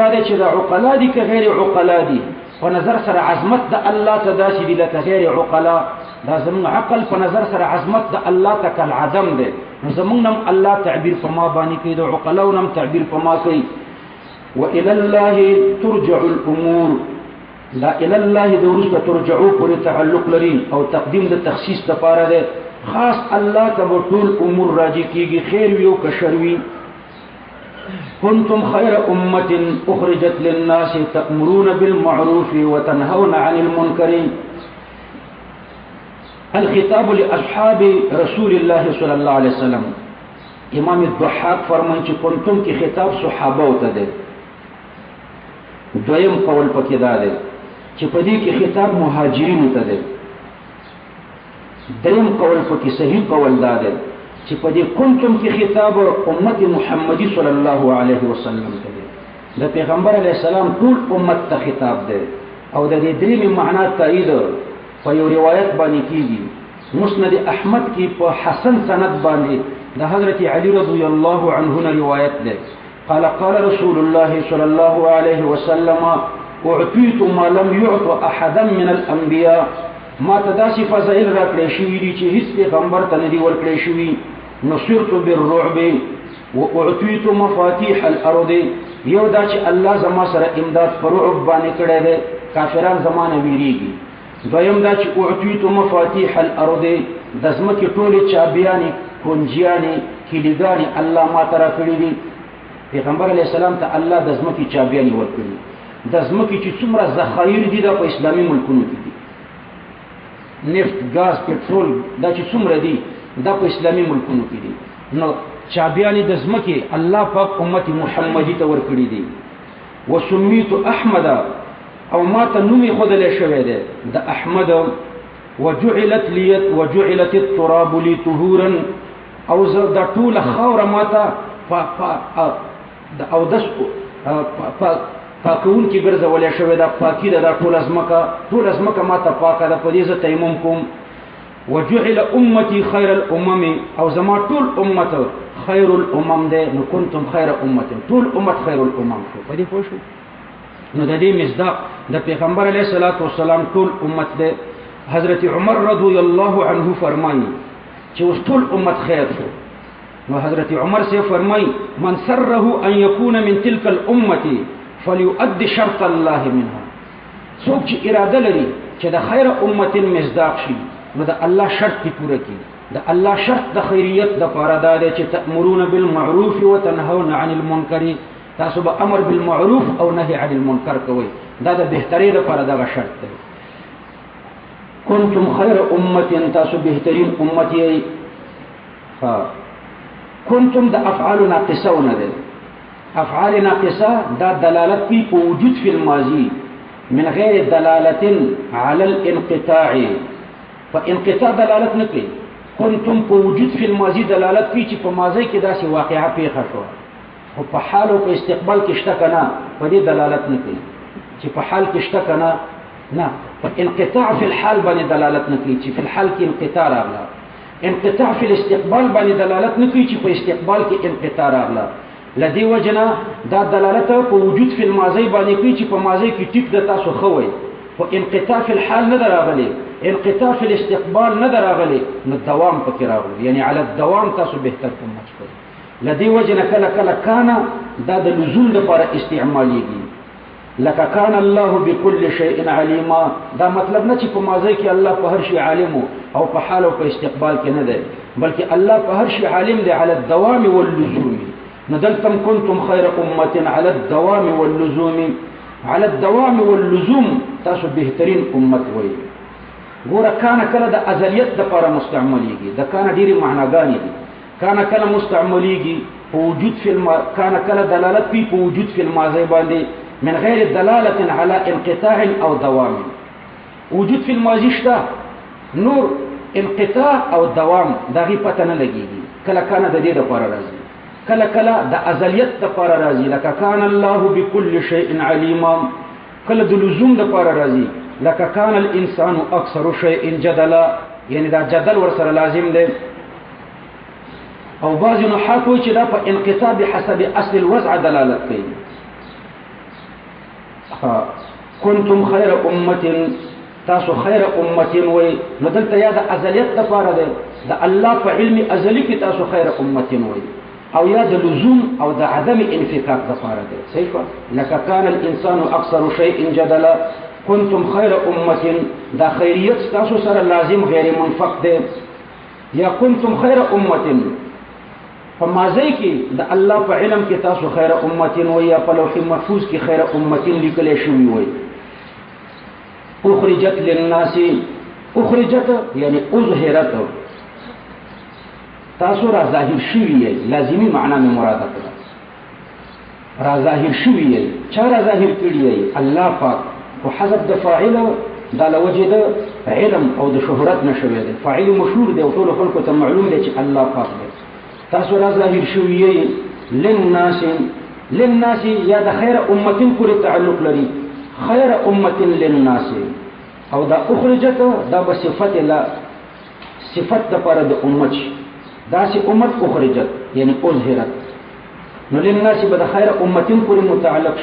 دا دی چې د عقلا دي که غیر عقلا دي په نظر سره عظمت د الله ته داسې دي لکه غیر عقلا دا زمونږ عقل په نظر سره عظمت د الله ته کالعدم دی نو زمونږ نم الله تعبیر په ما باندې کوي د عقلاو نم تعبیر په ما کوي وإلى الله ترجع الأمور لا إلى الله د وروسته ترجعو پورې تعلق لري او تقدیم د تخصیص لپاره دی خاص الله ته به ټول امور راجع کیږي خیر وي او که شر وي كنتم خير أمة أخرجت للناس تأمرون بالمعروف وتنهون عن المنكر الخطاب لأصحاب رسول الله صلى الله عليه وسلم امام الضحاک فرمایي چې کنتم کې خطاب صحابه ته دی دویم قول پکې دا دی چې په دې کې خطاب مهاجرین ته دی دریم قول پکې صحیح قول دا دی چې په دې کنتم کې خطاب امت محمدي صلی الله علیه وسلم ته دی د پیغمبر علیه السلام ټول امت ته خطاب دی او د دې درېمې معنا تایید په یو روایت باندې کیږي مسند احمد کې په حسن سند باندې د حضرت علی رضی الله عنه روایت ده قال قال رسول الله صلى الله عليه وسلم اعطيت ما لم يعط احدا من الانبياء ما تداسي فضائل را کړی شوی دي چې هیڅ پیغمبر ته نه دی ورکړی شوی نصرت بالرعب واعطيت مفاتيح الارض یو دا چې الله زما سره امداد پر رعب باندې کړی دی کافران زمانه ویریږي دویم دا چې اعطيت مفاتيح الارض د ځمکې ټولې چابیانې کنجیانې کلیګانې الله ما ته راکړي دي پیغمبر علیه السلام ته الله د ځمکې چابیانې ورکړي د ځمکې چې څومره ذخایر دي دا په اسلامي ملکونو کې دي نفت ګاز پټرول دا چې څومره دي دا په اسلامي ملکونو کې دي نو چابیانې د ځمکې الله پاک امت محمدي ته ورکړي دي وسمیت احمد او ما ته نوم یې ښودلی شوی دی د احمد وجعلت التراب لي طهورا او زه د ټوله خاوره ما ته او دس پاکون کې ګرځولی شوی ده پاکي ده دا ټوله ځمکه ما ته پاکه ده په دې زه تیمم کوم وجعل امتي خير الامم او زما ټول امت خير الامم ده نو کنتم خير امت ټول امت خير الامم شو په دې پوه شو نو د دې مصداق د پیغمبر علیه الصلاۃ والسلام ټول امت ده حضرت عمر رضی الله عنه فرمایي چې اوس ټول امت خیر شو نو حضرت عمر سے فرمایي من سره ان يكون من تلك الامه فليؤدي شرط الله منها څوک چې اراده لري چې د خیر امت مصداق شي نو د الله شرط کی پوره کی د الله شرط د خیریت د پاره دا دی چې تأمرون بالمعروف وتنهون عن المنکر تاسو به امر بالمعروف او نهي عن المنکر کوئ دا د بهتري د پاره دا شرط دی کنتم خیر امت تاسو بهترین امت یې کنتم د افعال ناقصه نه ده افعال ناقصه دا دلالت کوي په وجود فی الماضی من غیر دلالت علی الانقطاع فانقطاع دلالت نه کوي کنتم په وجود فی الماضی دلالت کوي چې په ماضی کې داسې واقعه پیښه شوه او په حال او په استقبال کې شته کنه په دې دلالت نه کوي چې په حال کې شته کنه نه انقطاع في الحال باندې دلالت نه کوي چې په الحال کې انقطاع راغله انقطاع في الاستقبال باندې دلالت نه کوي چې په استقبال کې انقطاع راغله لدی وجنا دا دلالت په وجود في الماضي باندې کوي چې په ماضي کې ټیک د تاسو خوي او انقطاع في الحال نه راغلي انقطاع في الاستقبال نه راغلي نو دوام پکې راغلی یعنی علی الدوام تاسو بهتر کوم مشکل لدی وجنا کله کله کان دا د لزوم لپاره استعماليږي لکه کان الله بكل شيء عليما دا مطلب نه چې په ماضي کې الله په هر شي عالم او په حال او په استقبال کې نه دی بلکې الله په هر شي عالم دی على الدوام واللزوم ندلتم كنتم خير امه على الدوام واللزوم على الدوام واللزوم تاسو بهترین امت وي ګوره کان کله د ازلیت لپاره مستعمليږي دا کان ډیره معناګانې دي کان کله مستعمليږي په وجود فی کان کله دلالت په وجود فی الماضي باندې من غیر دلالة على انقطاع او دوام وجود في الماضي شته نور انقطاع او دوام دغه پته نه لګيږي کله کله د دې لپاره راځي کله کله د ازلیت لپاره راځي لکه کان الله بكل شيء عليما کله د لزوم لپاره راځي لکه کان الانسان اکثر شيء جدلا یعنی دا جدل ورسره لازم دی او بعض نحات وایي چې دا په انقطاع بحسب اصل الوضع دلالت کوي کنتم خیر امت تاسو خیر امت وای نو دلته یا د ازلیت لپاره ده د الله په علم ازلی کې تاسو خیر امت وای او یا د لزوم او د عدم انفکاک لپاره ده صحیح لکه کان الانسان اکثر شیء جدلا کنتم خیر امت دا خیریت تاسو سره لازم غیر منفک ده یا کنتم خیر امت فمازی کې د الله په علم کې تاسو خیر امت وای یا په لوح محفوظ کې خیر امت لیکل شوی وای اخرجت للناس اخرجت یعنی اظهرت تاسو را ظاهر شوی لازمی معنا می مراد ده را ظاهر شوی چا را ظاهر کړی الله پاک او حذف د فاعل دا لوجد علم او د شهرت نشوي ده فاعل مشهور دی او ټول خلکو ته معلوم دی چې الله پاک دی تاسو را ظاهر شوی للناس یا د خیر امت پورې تعلق لري خیر امت للناس او دا اخرجت دا بصفت لا صفت د پر د امت دا سی امت اخرجت یعنی اظهرت نو للناس بد خیر امت پورې متعلق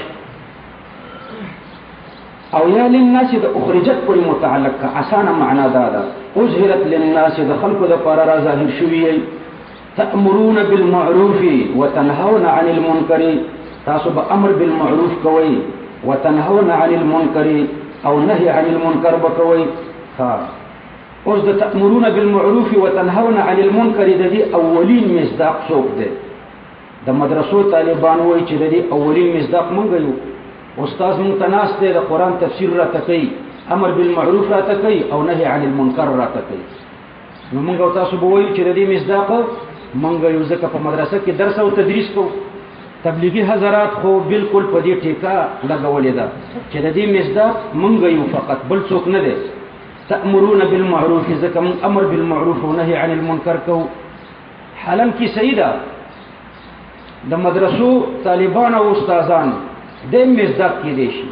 او یا للناس د اخرجت پورې متعلق کا اسانه معنا دا ده اظهرت للناس د خلق د پر را ظاهر شوی تأمرون بالمعروف وتنهون عن المنكر تاسو به امر بالمعروف کوي وتنهون عن المنكر او نهي عن المنكر بکوي اوس د تأمرون بالمعروف وتنهون عن المنكر د دې اولین مصداق څوک دی د مدرسو طالبان وایي چې د دې اولین مصداق مونږ یو استاد مونږ تناس دی د قران تفسیر را تکي امر بالمعروف را تکي او نهي عن المنكر را تکي نو مونږ تاسو به وایو چې د دې مصداق مونږ یو ځکه په مدرسه کې درس او تدریس کوو تبلیغی حضرات خو بالکل په دې ټیکا لګولې ده چې د دې مصداق مونږ یو فقط بل څوک نه دی تأمرون بالمعروف ځکه مونږ امر بالمعروف او نهي عن المنکر کوو حالم کې سیدا د مدرسو طالبان او استادان د مصداق کې دي شي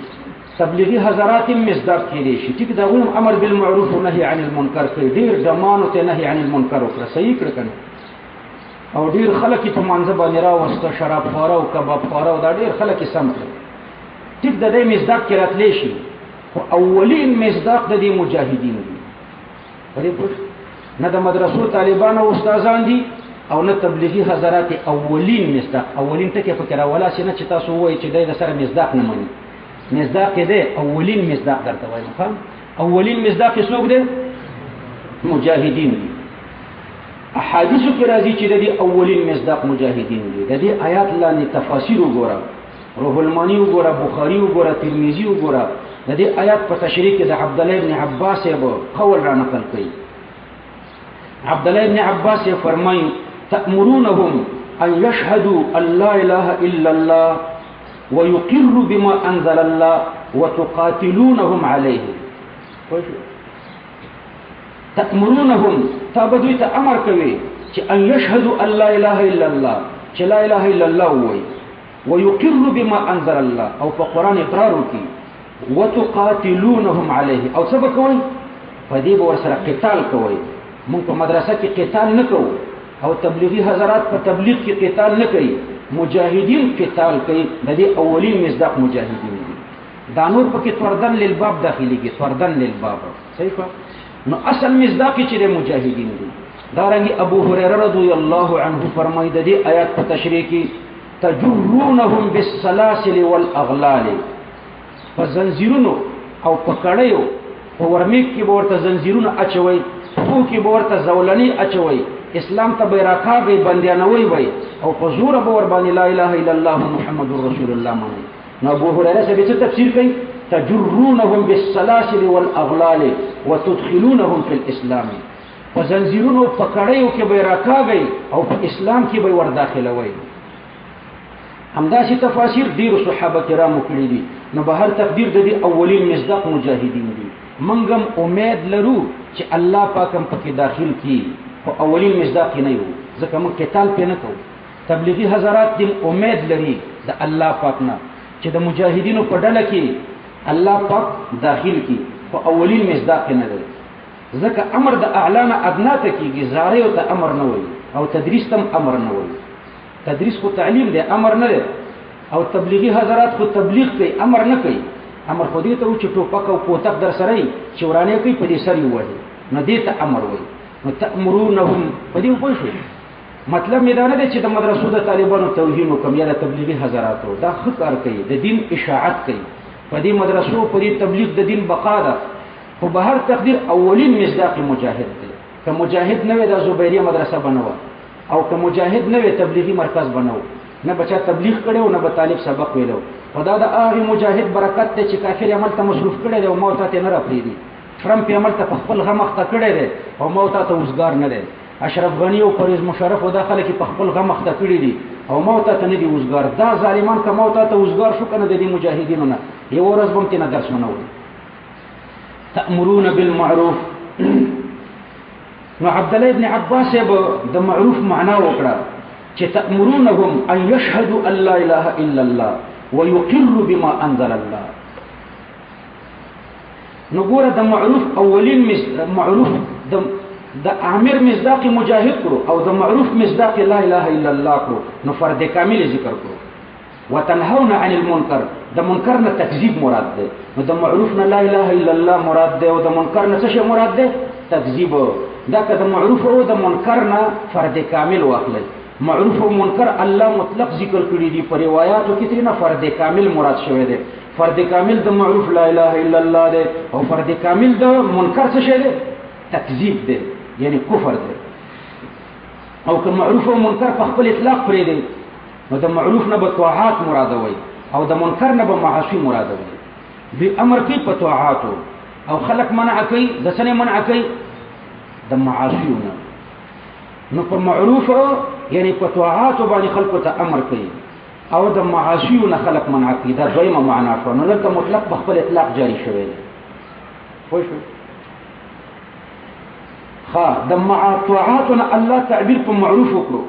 تبلیغی حضرات مصداق کې دي شي چې دا هم امر بالمعروف او نهي عن المنکر کوي ډیر دمانو ته نهي عن المنکر او صحیح کړه او ډیر خلک په منځ باندې راوسته شراب خور او کباب خور او دا ډیر خلک سم ټیک د دې مصداق کې راتلی شي او اولین مصداق د دې مجاهدین دي پرې پوښ نه د مدرسو طالبان او استادان دي او نه تبلیغی حضرات اولین مصداق اولین ته کې فکر ولا شي نه چې تاسو وایي چې د سره مصداق نه مانی مصداق دې اولین مصداق درته وایم فهم اولین مصداق څوک دی مجاهدین دي احادیثو کې راځي چې د دې اولین مصداق مجاهدین دي د دې آیات لاندې تفاسیر وګوره روح المانی وګوره بخاری وګوره ترمذی وګوره د دې آیات په تشریح کې د عبد الله ابن عباس یو قول را نقل کړي عبد الله ابن عباس فرمایي تأمرونهم ان يشهدوا ان لا اله الا الله ويقروا بما انزل الله وتقاتلونهم عليه تأمرونهم تابدوی ته امر کوي چې ان يشهدوا ان لا اله الا الله چې لا اله الا الله وي ويقروا بما انزل الله او په قران اقرار وکي وتقاتلونهم عليه او سبق کوي فدی ور سره قتال کوي مونږ په مدرسه کې قتال نه کوو او تبلیغی حضرات په تبلیغ کې قتال نه کوي مجاهدین قتال کوي د دې اولین مصداق مجاهدین دي دا نور پکې فردن للباب داخلي کې فردن للباب صحیح نو اصل مصداق چې د مجاهدین دي دا رنګ ابو هريره رضی الله عنه فرمایي د دې آیات په تشریح کې تجرونهم بالسلاسل والاغلال فزنجیرونو او پکړیو په ورمیک کې ورته زنجیرونه اچوي خو کې ورته زولنی اچوي اسلام ته بیراکاږي بندیانوي وي او په زور به ور باندې لا اله الا الله محمد رسول الله مانی نو ابو هريره څه تفسیر کوي تجرونهم بالسلاسل والاغلال وتدخلونهم في الاسلام وزنجیرونو پکړیو کې بیراکاږي او په اسلام کې به ور داخلوي همداسې تفاسیر ډیر صحابه کرامو کړی دي نو به هر تقدیر د دې اولین مصداق مجاهدین دي منګم امید لرو چې الله پاکم پکې داخل کی او اولین مصداق نه یو ځکه موږ قتال پې نه کوو تبلیغی حضرات دې امید لري د الله پاک نه چې د مجاهدینو په ډله کې الله پاک داخل کی او اولین مصداق نه لري ځکه امر د اعلان ادنا ته کیږي زارې او ته امر نه وي او تدریس تم امر نه وي تدریس کو تعلیم دی امر نه دی او تبلیغی حضرات کو تبلیغ کوي امر نه کوي امر خو دې ته و چې ټوپک او کوتک در سره چې ورانه کوي په دې سر یې وایي نو دې ته امر وایي. نو تأمرونهم په دې پوه شئ مطلب مې دا نه دی چې د مدرسو د طالبانو توهین وکم یا د تبلیغي حضراتو دا ښه کار کوي د دین اشاعت کوي په دې مدرسو په دې تبلیغ د دین بقا ده. خو به هر تقدیر اولین مصداق مجاهد دی. که مجاهد نه وي د زبیریه مدرسه بنوه او که مجاهد نه وي تبلیغي مرکز بنو نه بچا تبلیغ کړي او نه به طالب سبق ویلو. خدا دا هغه مجاهد برکت دی چې کافر عمل ته مصروف کړي دی او موت ته نه راپریدي. ټرمپ عمل ته په خپل غم اخته کړي دی او موت ته وزګار نه دی. اشرف غنی او پرویز مشرف او داخله کې په خپل غم اخته کړي دي او موت ته نه دی وزګار. دا ظالمان که موت ته وزګار شو کنه د دې مجاهدینو نه یو ورځ بم ته نه درس ونوي. تأمرون بالمعروف نو عبد الله ابن عباس به د معروف معنا وکړه چې تأمرونهم ان يشهدوا ان لا اله الا الله ويقروا بما انزل الله. نو ګوره د معروف اولین معروف د عامر مصداق مجاهد کړو او د معروف مصداق لا اله الا الله کړو نو فرد کامل ذکر کړو. وتنهون عن المنکر د منکر نه تکذیب مراد ده. نو د معروف نه لا اله الا الله مراد ده او د منکر نه څه مراد ده تکذیب. دا که د معروف او د منکر نه فرد کامل واخلي. معروف او منکر الله مطلق ذکر کړی دي په روایتو کې ترنه فرد کامل مراد شوی ده. فرد کامل د معروف لا اله الا الله ده او فرد کامل د منکر څه شی ده تکذیب ده یعنی کفر ده. او که معروف او منکر په خپل اطلاق پرې دي نو د معروف نه به طاعات مراده وي او د منکر نه به معاصی مراده وي. به امر کوي په طاعاتو او خلق منع کوي د سنه منع کوي د معاصیونه. نو په معروف یعنی په طاعاتو باندې خلق ته امر کوي او د معاصیونه خلق منع کوي. دا دویمه معنا شو. نو دلته مطلق په خپل اطلاق جاری شوی دی. خو شو د طاعاتنا الله تعبیر په معروف وکړو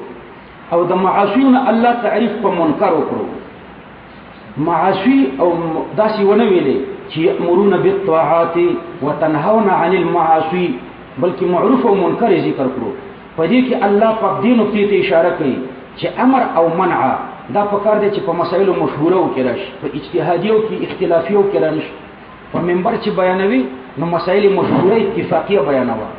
او د معاصیونه الله تعریف په منکر وکړو. معاصی او داسې ونه ویلې چې یأمرون بالطاعات وتنهون عن المعاصي بلکې معروف او منکر ذکر کړو. په دې کې الله په دې نقطې ته اشاره کوي چې امر او منع دا په کار دی چې په مسایلو مشهوره کې راشي په اجتهادیو کې اختلافیو کې راشي. په منبر چې بیانوي نو مسایل مشهوره اتفاقیه بیانوي.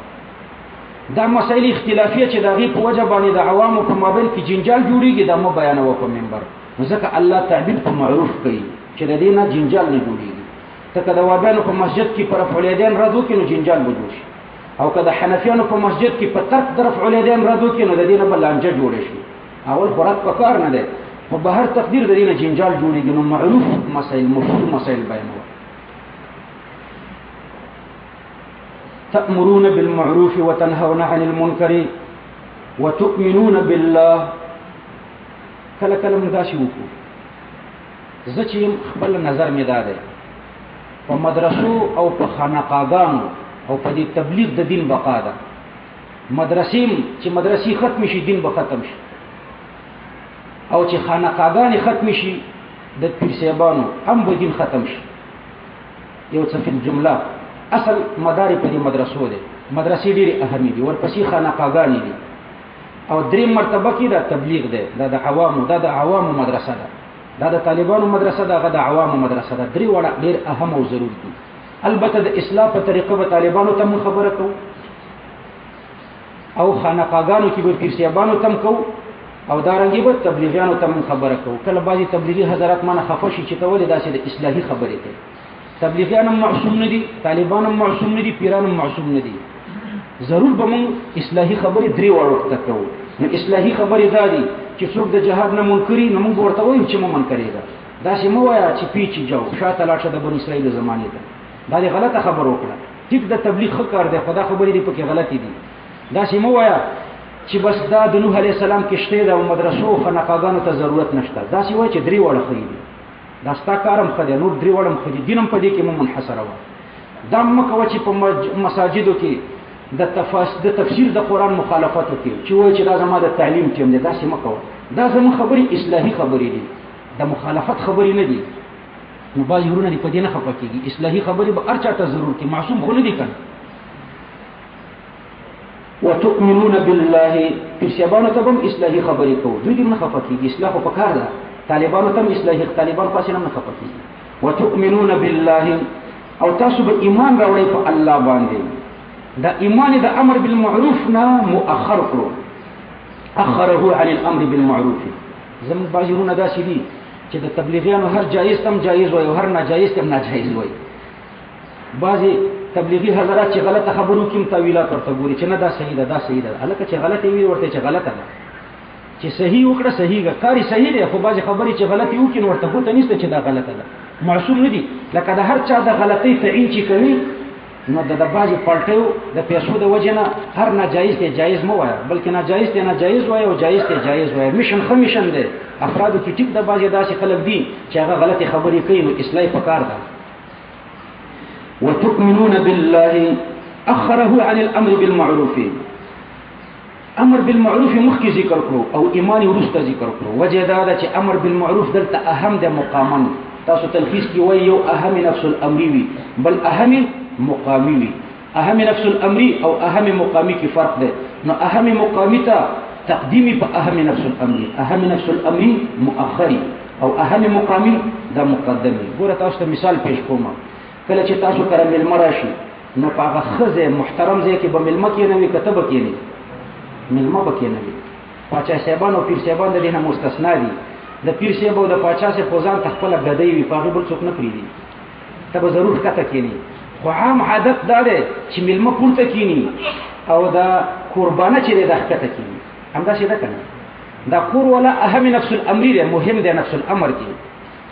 دا مسائل اختلافیه چې دغه په وجه باندې د عوامو په مابین کې جنجال جوړیږي دا مو بیانوه په منبر. ځکه الله تعبیر په معروف کوي چې د دې نه جنجال نه جوړیږي. ته که د وابیانو په مسجد کې پر رفع الیدین رد وکړي نو جنجال به جوړ شي او که د حنفیانو په مسجد کې په ترک د رفع الیدین رد وکړي نو د دې نه به لانجه جوړه شي. اول خو رد په کار نه دی خو به هر تقدیر د دې نه جنجال جوړیږي. نو معروف مسائل مشهور مسائل بیانوه. تأمرون بالمعروف وتنهون عن المنكر وتؤمنون بالله. کله کله موږ داسې وکړو زه چې خپل نظر مې دا دی په مدرسو او په خانقاګانو او په دې تبلیغ د دین بقا ده. مدرسې ختم شي دین به ختم شي او چې خانقاګانې ختم شي د پیر صاحبانو هم به دین ختم شي. یو څه په جمله اصل مدار په دې مدرسو دي. مدرسې ډېرې اهمې دي ورپسې خانقاګانې دي او دریم مرتبه کې دا تبلیغ دی. دا د عوامو مدرسه ده. دا د طالبانو مدرسه ده. هغه د عوامو مدرسه ده. درې وړه ډېر اهم او ضروري دي. البته د اصلاح په طریقه به طالبانو ته مون خبره کوو او خانقاګانو کې به پیر صاحبانو ته کوو او دارنګې به تبلیغیانو ته مون خبره کوو. کله بعضې تبلیغي حضرات مانه خفه شي چې ته ولې داسې د اصلاحي خبرې کوي. تبلیغیان هم معصوم نه دي طالبان هم معصوم نه دي پیران هم معصوم نه دي. ضرور به مون اصلاحي خبرې درې وړو ته کوو. نو اصلاحي خبرې دا دي چې څوک د جهاد نه منکري نو موږ ورته وایو چې مو منکرې ده. داسې مه وایه چې پیچې جو شاته لاړ شه د بني اسرائیلو زمانې ته. دا دې غلطه خبر وکړه. ټیک د تبلیغ ښه کار دی خو دا خبرې دي پکې غلطې دي. داسې مه وایه چې بس دا د نوح علیه السلام کښتۍ ده او مدرسو او خانقاګانو ته ضرورت نشته. داسې وایه چې درې وړه ښه دي. دا ستا کار هم ښه دی نور درې وړه هم ښه دي. دین هم په دې کې مو منحصره وه. دا مه کوه چې په مساجدو کې د تفسیر د قرآن مخالفت وکړي چې وایي چې دا زما د تعلیم ټیم دی. داسې مه کوه. دا زموږ خبرې اصلاحي خبرې دي د مخالفت خبرې نه دي. نو بعضې ورونه دې په دې نه خفه کېږي. اصلاحي خبرې به هر چا ته ضرور کې معصوم خو نه دي کنه. وتؤمنون بالله پیر صاحبانو ته به هم اصلاحي خبرې کوو. دوی دې نه خفه کېږي. اصلاح خو په کار ده. طالبانو ته هم اصلاحي طالبان پاسې هم نه خفه کېږي. وتؤمنون بالله او تاسو به ایمان راوړی په الله باندې. دا ایمان د امر بالمعروف نه مؤخر کړو، اخره عن الامر بالمعروف. زموږ باجرونه داسې دي چې د تبلیغیانو هر جایز تم جایز وای او هر ناجایز تم ناجایز وای. بعضی تبلیغی حضرات چې غلطه خبرو کوم تعویلات ورته ګوري چې نه دا صحیح ده دا صحیح ده، الکه چې غلطه وي ورته چې غلطه ده، چې صحیح وکړه صحیح ده، کاری صحیح دی، خو بعضی خبرې چې غلطي وکړي ورته پته نشته چې دا غلطه ده. معصوم نه دي، لکه د هر چا د غلطۍ تعین چې کوي نو د بعضی پلټیو د پیسو د وجه نه هر ناجایز ته جایز مو وایه، بلکې ناجایز ته ناجایز وایه او جایز ته جایز وایه. میشن خو میشن دی، افرادو کې ټیک د بعضی داسې خلک دي چې هغه غلطي خبرې کوي، نو اصلاح پکار ده. وتؤمنون بالله اخره عن الامر بالمعروف. امر بالمعروف مخکې ذکر کړو او ایمان ورسته ذکر کړو. وجه دا ده چې امر بالمعروف دلته اهم ده مقاما. تاسو تلخیص کې وایي یو اهم نفس الامر وي بل اهم مقامی وي. اهم نفس الامر او اهم مقامی کې فرق ده. نو اهم مقامی ته تقدیمی په اهم نفس الامر، اهم نفس الامر مؤخری او اهم مقامی دا مقدمی. ګوره تاسو ته مثال پیش کوم. کله چې تاسو کړه ملما راشي نو په هغه خزه محترم ځای کې به ملما کې نه وي، کتب کې نه ملما به کې نه وي. پاچا صاحبان او پیر صاحبان د دې نه مستثنا دي. د پیر صاحب او د پاچا صاحب خو ځان خپل غدی وي، په هغه بل څوک نه پریدي، ته به ضرور کته کېنی. خو عام عادت دا دی چې ملما پورته کېنی او دا قربانه چې د کته کېنی، همداسې ده کنه. دا کور ولا اهم نفس الامر دی، مهم دی نفس الامر کې.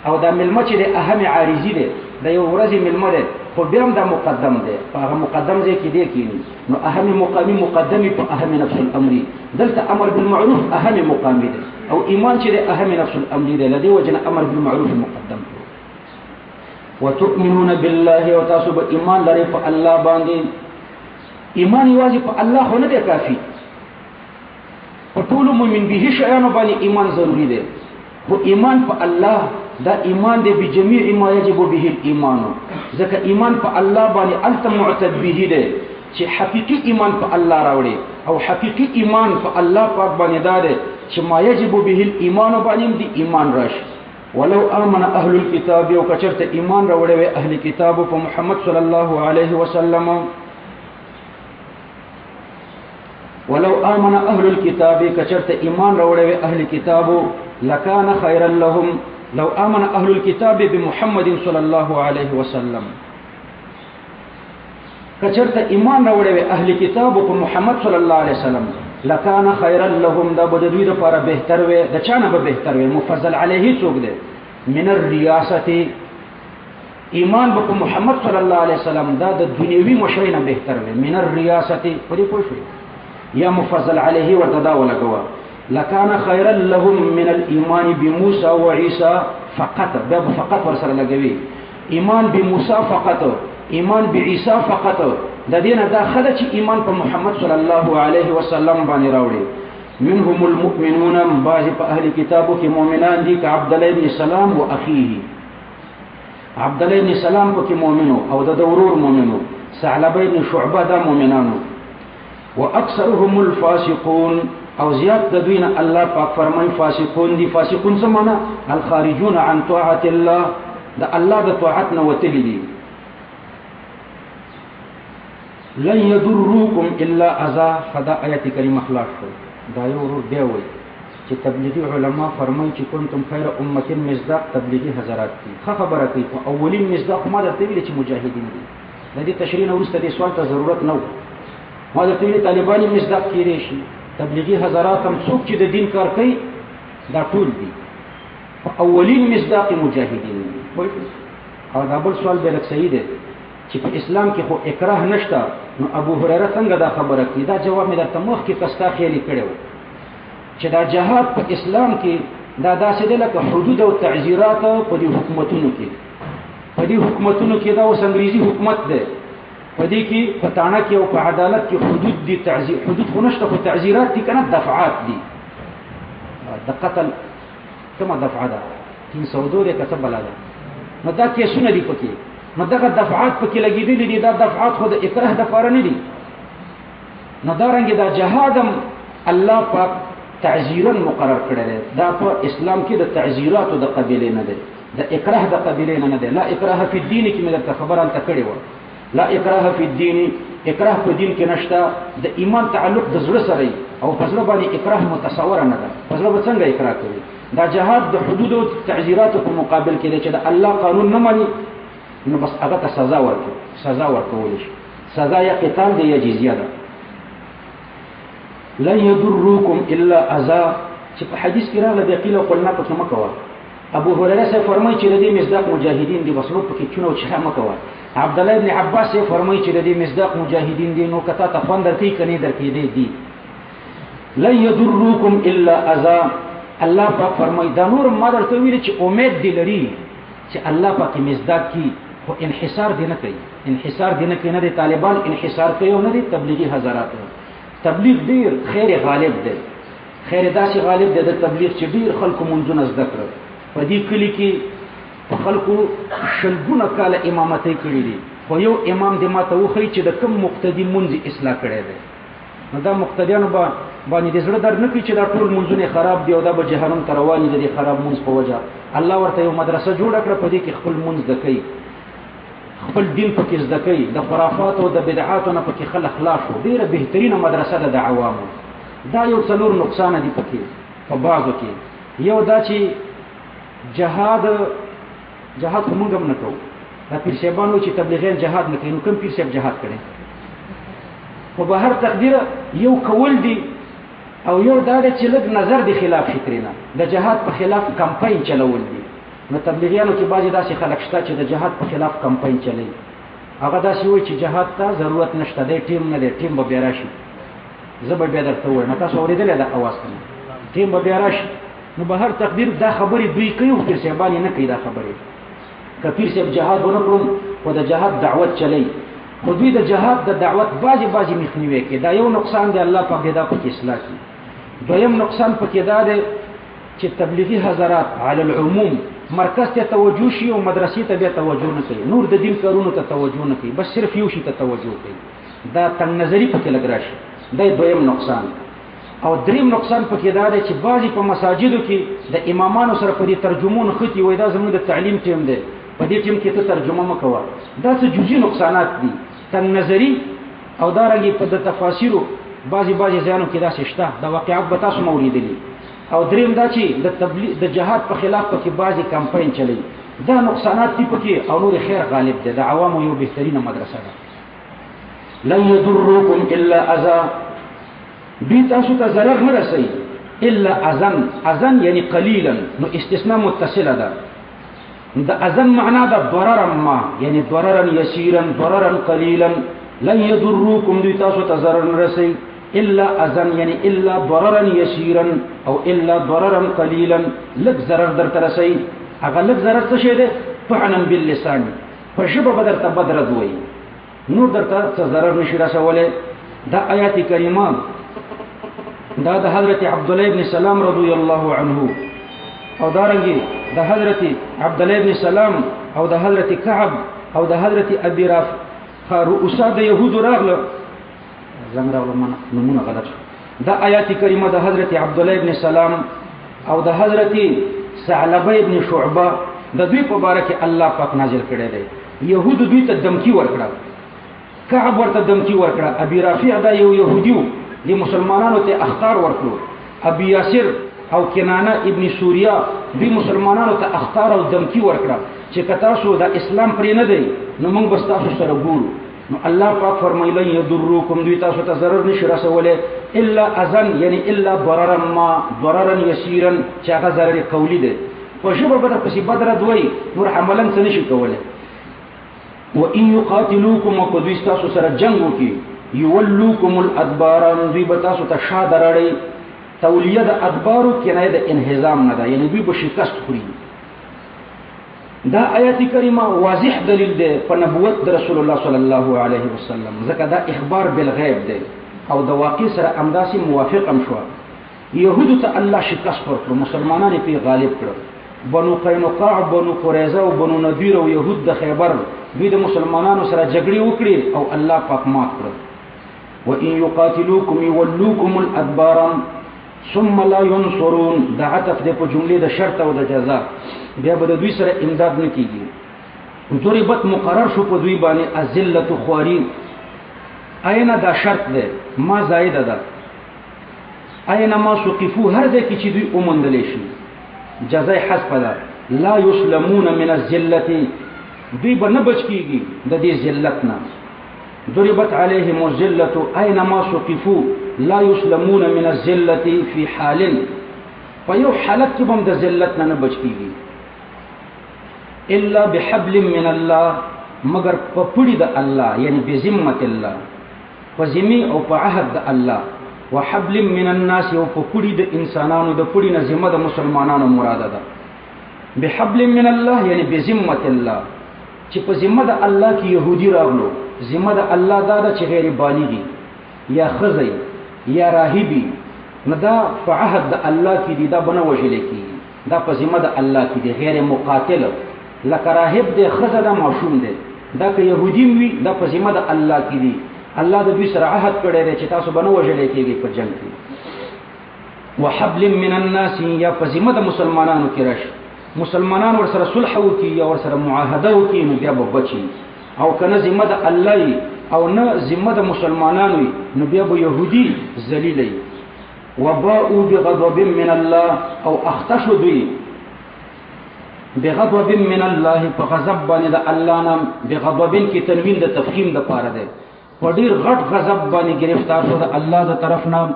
او دا ملما چې د اهم عارضی دی، دا یو ورځې ملما دی خو بیا هم دا مقدم دی، په هغه مقدم ځای کې دی کېنی. نو اهم مقامی مقدمی په اهم نفس الامر. دلته امر بالمعروف اهم مقامی دی او ایمان چې د اهم نفس الامر دی، لدی وجنه امر بالمعروف مقدم. وتؤمنون بالله او تاسو به ایمان لرئ په الله باندې. ایمان یوازې په الله خو نه دی کافي، په ټولو مؤمن به شیانو باندې ایمان ضروری دی. خو ایمان په الله دا ایمان دی بجميع ما يجب به الايمان. ځکه ایمان په الله باندې الته معتد به دی چې حقيقي ایمان په الله راوړي، او حقيقي ایمان په الله پاک باندې دا دی چې ما يجب به الايمان باندې دی ایمان راشي. ولو امن اهل الكتاب او کچرته ایمان راوړي اهل کتاب په محمد صلی الله علیه وسلم. ولو آمن اهل الكتاب کچرته ایمان راوړي اهل کتابو لکان خیرا لهم. لو آمن اهل الكتاب بمحمد صلی الله علیه وسلم، کچرته ایمان راوړي اهل کتابو په محمد صلی الله علیه وسلم لکان خیرا لهم. دا به د دوی لپاره بهتر وي. د چانه به بهتر وي؟ مفضل علیه څوک دی؟ من الریاست. ایمان به محمد صلی الله علیه وسلم دا د دنیوي مشرۍ نه بهتر وي. من الریاست په دې پوه شئ یا مفضل علیه ورته ولګوا. لکان خیرا لهم من الايمان بموسى وعيسى فقط. دا فقط ورسره لګوي. ایمان بموسى فقط، ایمان بعیسی فقط. د دینه داخله چې ایمان په محمد صلی الله علیه وسلم باندې راوړي. منهم المؤمنون، بعض په اهل کتابو کې مؤمنان دي ک عبد الله ابن سلام او اخيه. عبد الله ابن سلام په کې مؤمنو او د ورور مؤمنو. ثعلبه ابن شعبه دا مؤمنانو. واكثرهم الفاسقون، او زیات د دوی نه الله پاک فرمای فاسقون دي. فاسقون څه معنا؟ الخارجون عن طاعه الله، د الله د طاعت نه وتلي دي. لن يضروكم الا اذى. فدا آیت کریمه خلاص شو. دا یو ورور دی وای چې تبلیغی علما فرمایي چې کنتم خیر امه مصداق تبلیغی حضرات دي. خبره کوي په اولین مصداق ما درته ویل چې مجاهدین دي. د دې تشریح ورسته د سوال ته ضرورت نه و. ما درته ویل طالبان مصداق کیږي شي. تبلیغی حضرات هم څوک چې د دین کار کوي دا ټول دي. په اولین مصداق مجاهدین دي. او دا بل سوال به لک صحیح دی چې په اسلام کې خو اکراه نشته، نو ابو هريره څنګه دا خبره کوي؟ دا جواب مې درته مخ کې کستا خیالي کړو چې دا جهاد په اسلام کې دا داسې دی لکه حدود او تعزیرات په دې حکومتونو کې. په دې حکومتونو کې دا اوس انګریزي حکومت دی، په دې کې په تاڼه کې او په عدالت کې حدود دي. تعزیر حدود خو نشته، خو تعزیرات دي کنه، دفعات دي. د قتل کومه دفعه ده؟ 302 ده کسب بلاده. نو دا کیسونه دي پکې. نو دغه دفعات پکې لګېدلې دي. دا دفعات خو د اکراه د پاره نه دي. نو دا رنګ دا جهادم الله پاک تعزیرا مقرر کړی دی. دا په اسلام کې د تعزیراتو د قبیلې نه دی. د اکراه د قبیلې نه دی. لا اکراه فی الدین کې مې درته خبره انته کړې وه. لا اکراه فی الدین، اکراه په دین کې نشته. د ایمان تعلق د زړه سره او په زړه باندې اکراه متصوره نه ده. په زړه به څنګه اکراه کوي؟ دا جهاد د حدود او تعزیراتو په مقابل کې دی چې د الله قانون نه مني نو بس هغه ته سزا ورکول شي. سزا یا قتال دی یا جزیه ده. لن يضركم الا اذى، چې په حدیث کې راغلی دی قیل قلنا پکې مه کوه. ابو هريره سے فرمایي چې د دې مصداق مجاهدین دي بس نو پکې چونو چا مه کوه. عبد الله ابن عباس سے فرمایي چې د دې مصداق مجاهدین دي نو کته ته فن درته کني درکې دي. لن يضركم الا اذى، الله پاک فرمایي دا نور ما درته ویل چې امید دی لري چې الله پاک مصداق کی خو انحصار دی نه کوي. انحصار دی نه کوي، نه طالبان انحصار کوي او نه تبلیغي حضرات. تبلیغ ډیر خیر غالب دی. خیر داسې غالب دی د تبلیغ چې ډیر خلکو منځونه زده کړل. په دې کلی کې په خلکو شلګونه کاله امامتۍ کړي دي، خو یو امام دې ماته وښیي چې د کوم مقتدي منځ اصلاح کړی دی. نو دا مقتدیانو باندې د زړه درد نه کوي چې دا ټول منځونه خراب دي او دا به جهنم ته روان دي د خراب منځ په وجه. الله ورته یو مدرسه جوړه کړه، په دې کې خپل منځ زده کوي، خپل دین پکې زده کوي، د خرافات او د بدعاتو نه پکې خلک خلاص شو. ډیره بهترینه مدرسه ده د عوامو. دا یو څلور نقصان دي پکې په بعضو کې. یو دا چې جهاد خو موږ هم نه کوو. دا پیر صاحبانو چې تبلیغیان جهاد نه کوي، نو کوم پیر صاحب جهاد کړي؟ خو به هر تقدیر یو کول دي او یو دا چې لږ نظر دی خلاف فکرینه د جهاد په خلاف کمپاین چلول دي. نو تبلیغیانو کې بعضې داسې خلک شته چې د جهاد په خلاف کمپاین چلوي. هغه داسې وایي چې جهاد ته ضرورت نشته دی، ټیم نه دی، ټیم به بیا راشي. زه به بیا درته ووایم، تاسو اورېدلی دا اواز کنه، ټیم به بیا راشي. نو به هر تقدیر دا خبرې دوی کوي خو پیر صاحبان یې نه کوي دا خبرې. که پیر صاحب جهاد ونه کړم خو د جهاد دعوت چلی، خو دوی د جهاد د دعوت بعضې مخنیوی کوي. دا یو نقصان دی، الله پاک دې دا پکې اصلاح کړي. دویم نقصان پکې دا دی چې تبلیغي حضرات علی العموم مرکز ته توجه شي او مدرسې ته بیا توجه نه کوي، نور د دین کارونو ته توجه نه کوي، بس صرف یو شي ته توجه کوي. دا تنگ نظری پکې لګ راشي. دا دویم نقصان. او دریم نقصان پکې دا دی چې بعضې په مساجدو کې د امامانو سره په دې ترجمون خطي وایي دا زموږ د تعلیم ټیم دی، په دې ټیم کې ته ترجمه مه کوه. دا څه جزئي نقصانات دي، تنگ نظری او دارنګې په د تفاسیرو بعضې ځایانو کې داسې شته. دا واقعات به تاسو هم اورېدلي. او دریم دا چې د جهاد په خلاف پکې بعضې کمپاین چلی. دا نقصانات دي پکې او نور خیر غالب دی. د عوامو یو بهترینه مدرسه ده. لن يضركم الا اذى، دوی تاسو ته ضرر نه رسوي الا اذن یعنی قلیلا، نو استثناء متصله ده. د اذن معنا ده ضررا ما، یعنی ضررا یسیرا ضررا قلیلا. لن يضركم دوی تاسو ته ضرر نه رسوي الا اذن یعنی الا ضررا یسیرا او الا ضررا قلیلا، لږ ضرر درته رسوي. هغه لږ ضرر څه شی دی؟ طعنا باللسان، په ژبه به درته بد رد وایي، نور درته څه ضرر نشي رسولی. دا آیات کریمه دا د حضرت عبدالله ابن سلام رضی الله عنه او دارنګي د حضرت عبدالله ابن سلام او د حضرت کعب او د حضرت ابي رافع رؤسا د يهودو راغله زمرا علماء نمونه غلط. دا آیات کریمه د حضرت عبدالله ابن سلام او د حضرت ثعلبه ابن شعبه د دوی په باره کې الله پاک نازل کړی دی. يهود دوی ته دمکی ورکړه، کعب ورته دمکی ورکړه، ابي رافع دا یو يهودیو دی مسلمانانو ته اخطار ورکړو. ابي یاسر او کنانه ابن سوریا دی مسلمانانو ته اخطار او دمکی ورکړه چې کتاسو دا اسلام پرې نه دی نو موږ بس تاسو سره ګورو. نو الله پاک فرمایلی یضرکم دوی تاسو ته ضرر نشي رسولی الا اذن یعنی الا ضررا ما ضررا یسیرا، چې هغه ضرر قولی دی. په ژبه به درپسې بد رد وایي، نور عملا څه نشي کولی. وان یقاتلوکم وکو دوی تاسو سره جنګ وکړي یولوکم الادبار، دوی به تاسو ته شا دراړي. تولیه د ادبارو کنایه د انهزام نه ده، یعنی دوی به شکست خوري. دا آیات کریمه واضح دلیل دی په نبوت د رسول الله صلی الله علیه وسلم، ځکه دا اخبار بالغیب دی او د واقع سره همداسې موافق هم شوه. یهودو ته الله شکست ورکړو، مسلمانان یې پرې غالب کړل. بنو قینقاع، بنو قریظه او بنو نذیر او یهود د خیبر دوی د مسلمانانو سره جګړې وکړې او الله پاک مات کړل. وان یقاتلوکم یولوکم الادبار، ثم لا ينصرون دا عطف دی په جملې د شرط او د جزاء، بیا به د دوی سره امداد نه کیږي. ضربت مقرر شو په دوی باندې الذلت خواري، اين دا شرط دی ما زائده ده، اين ما سقفو هر ځای کې چې دوی اومندل شي جزاء حذف ده. لا يسلمون من الذلت، دوی به نه بچ کیږي د دې ذلت نه. ضربت عليهم الذلة اينما سقفوا لا يسلمون من الذلة في حال، فيو حالت کې هم د ذلت نه بچ کیږي. الا بحبل من الله، مگر په پړي د الله، یعنی بذمت الله، په ذمه او په عهد د الله. وحبل من الناس، او په پړي د انسانانو، د پړي نه ذمه د مسلمانانو مراد ده. بحبل من الله یعنی بذمت الله، چې په ذمه د الله کې يهودي راغلو، ذمه د الله دا چې غیر بالغي یا خزي یا راهبي، نه دا په عهد د الله کې دي، دا بنه وجل کی، دا په ذمه د الله کې دي، غیر مقاتل. لکه راهب دی، خزه دا معصوم دی، دا که يهودي وي دا په ذمه د الله کې دي. الله د دوی سره عهد کړی دی چې تاسو بنه وجل کیږي په جنگ کې. وحبل من الناس، یا په ذمه د مسلمانانو کې راشي، مسلمانان ور سره صلح وکي یا ور سره معاهده وکي، نو بیا به بچي. او کنه ذمه د الله او نه ذمه د مسلمانانو، نو بیا به يهودي ذلیلي. وباءوا بغضب من الله، او اختشوا دوی بغضب من الله، فغضب باندې د الله نام، بغضب کې تنوین د تفخیم د پاره ده، په ډیر غټ غضب باندې گرفتار شو د الله د طرف نام.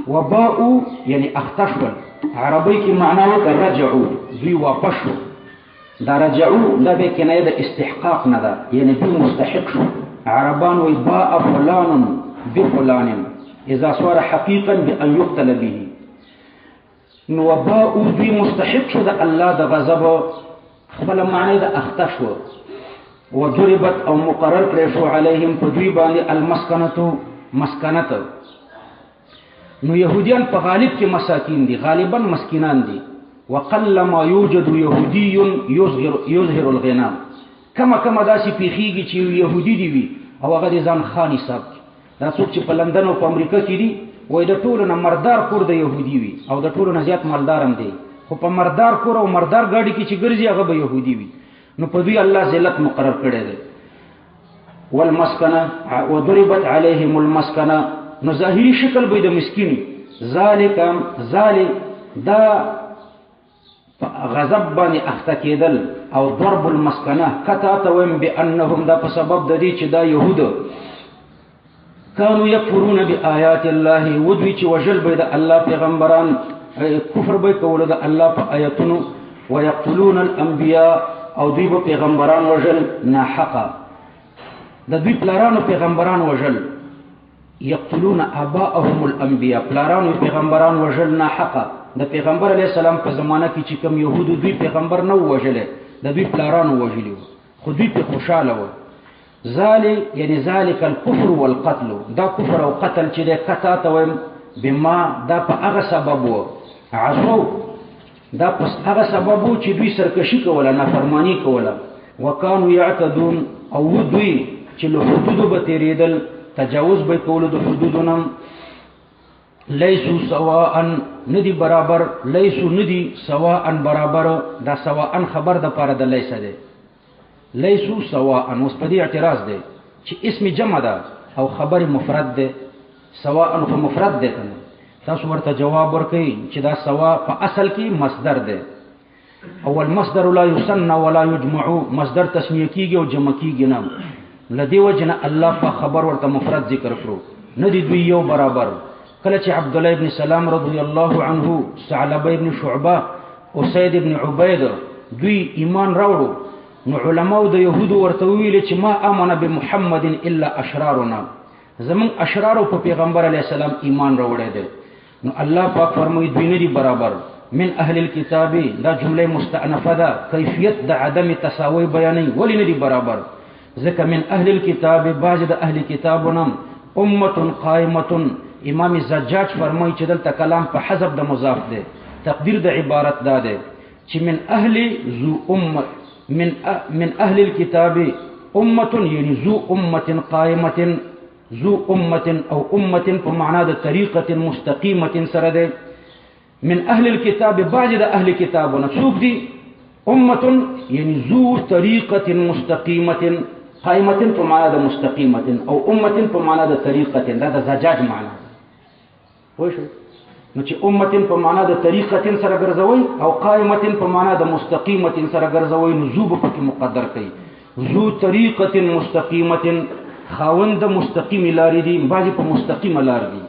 وباءوا یعنی اختشوا، عربی کی معنا وکړه رجعوا، دوی واپس شو. دا رجعوا دا به کنایه د استحقاق نه ده، یعنی دوی مستحق شو. عربان وی باء فلان بفلان اذا صار حقيقا بان يقتل به. نو وباءوا دوی مستحق شو د الله د غضب، خپل معنی د اختشوا. وضربت او مقرر کړی شو علیهم په دوی باندې المسکنه، مسکنت. نو يهوديان په غالب کې مساکین دي، غالبا مسکینان دي. وقل ما يوجد يهودي يظهر الغنى، کما داسې پیخیږي چې يهودي دی وي او هغه ځان خاني صاحب، دا څوک چې په لندن او په امریکا کې دي، وای د ټولو نه مردار کور د يهودي وي او د ټولو نه زیات مالدار هم دی، خو په مردار کور او مردار ګاډي کې چې ګرځي هغه به يهودي وي. نو په دوی الله ذلت مقرر کړی دی. والمسکنه وضربت عليهم المسکنه، نو ظاهري شکل به د مسکین، ذالک دا غضب باندې اخته کېدل او ضرب المسکنه کته ته ویم بانهم، دا په سبب د دې چې دا يهود كانوا يكفرون بآيات الله، ودوی چې وجل به د الله پیغمبران، کفر به کول د الله په آیاتونو. ويقتلون الانبیاء، او دوی به پیغمبران وجل ناحقا، د دوی پلارانو پیغمبران وجل. يقتلون آباءهم الانبیاء، پلارانو پیغمبران وجل ناحقا. د پیغمبر علی السلام په زمانہ کې چې کوم يهودو دوی پیغمبر نه وجله، د دوی پلارانو وجلی، خو دوی په خوشاله و. یعنی ذالک الكفر والقتل، دا کفر او قتل چې د کتا ته ویم بما، دا په هغه سبب و، عصو دا په هغه سبب و چې دوی سرکشي کوله، نافرمانی کوله. وکانو يعتدون، او دوی چې له حدودو به تیریدل، تجاوز به کول د حدودونو. لیسو سواء، ندی برابر، لیسو ندی سواء برابر، دا سواء خبر د پاره د لیس ده. لیسو سواء، اوس په دې اعتراض ده چې اسم جمع ده او خبر مفرد ده، سواء خو مفرد ده کنه. تاسو ورته جواب ورکړئ چې دا سواء په اصل کې مصدر ده، او المصدر لا يثنى ولا يجمع، مصدر تسنیه کیږي او جمع کیږي نه. لدی وجنه الله په خبر ورته مفرد ذکر کړو، ندی دوی یو برابر. کله چې عبد الله ابن سلام رضی الله عنه، ثعلبه ابن شعبه، اسید ابن عبید دوی ایمان راوړو، نو علماء د يهودو ورته ویل چې ما امن بمحمد الا اشرارنا، زمون اشرار په پیغمبر علی السلام ایمان راوړی دی. نو الله پاک فرمایي دوی نه دي برابر. من اهل الكتاب، دا جمله مستأنفه ده، کیفیت د عدم تساوی بیانې، ولی نه دي برابر؟ ځکه من اهل الكتاب، بعض د اهل کتابونو امه قائمه. امام زجاج فرمایي چې دلته کلام په حذف د مضاف ده، تقدیر د عبارت دا ده چې من اهل ذو امه، من اهل الكتاب امه، یعنی ذو امه قائمه، ذو امه او امه په معنا د طریقه مستقیمه سره ده. من اهل الكتاب بعض د اهل کتابونه څوک دي؟ امه یعنی ذو طریقه مستقیمه، قائمه په معنا د مستقیمه او امه په معنا د طریقه، دا د زجاج معنا وای شو. نو چې امه په معنا د طریقه سره ګرځوي او قائمه په معنا د مستقیمه سره ګرځوي، نو ذو په کې مقدر کوي. ذو طریقه مستقیمه، خاوند مستقیم لارې دي، بعضی په مستقیم لار دي.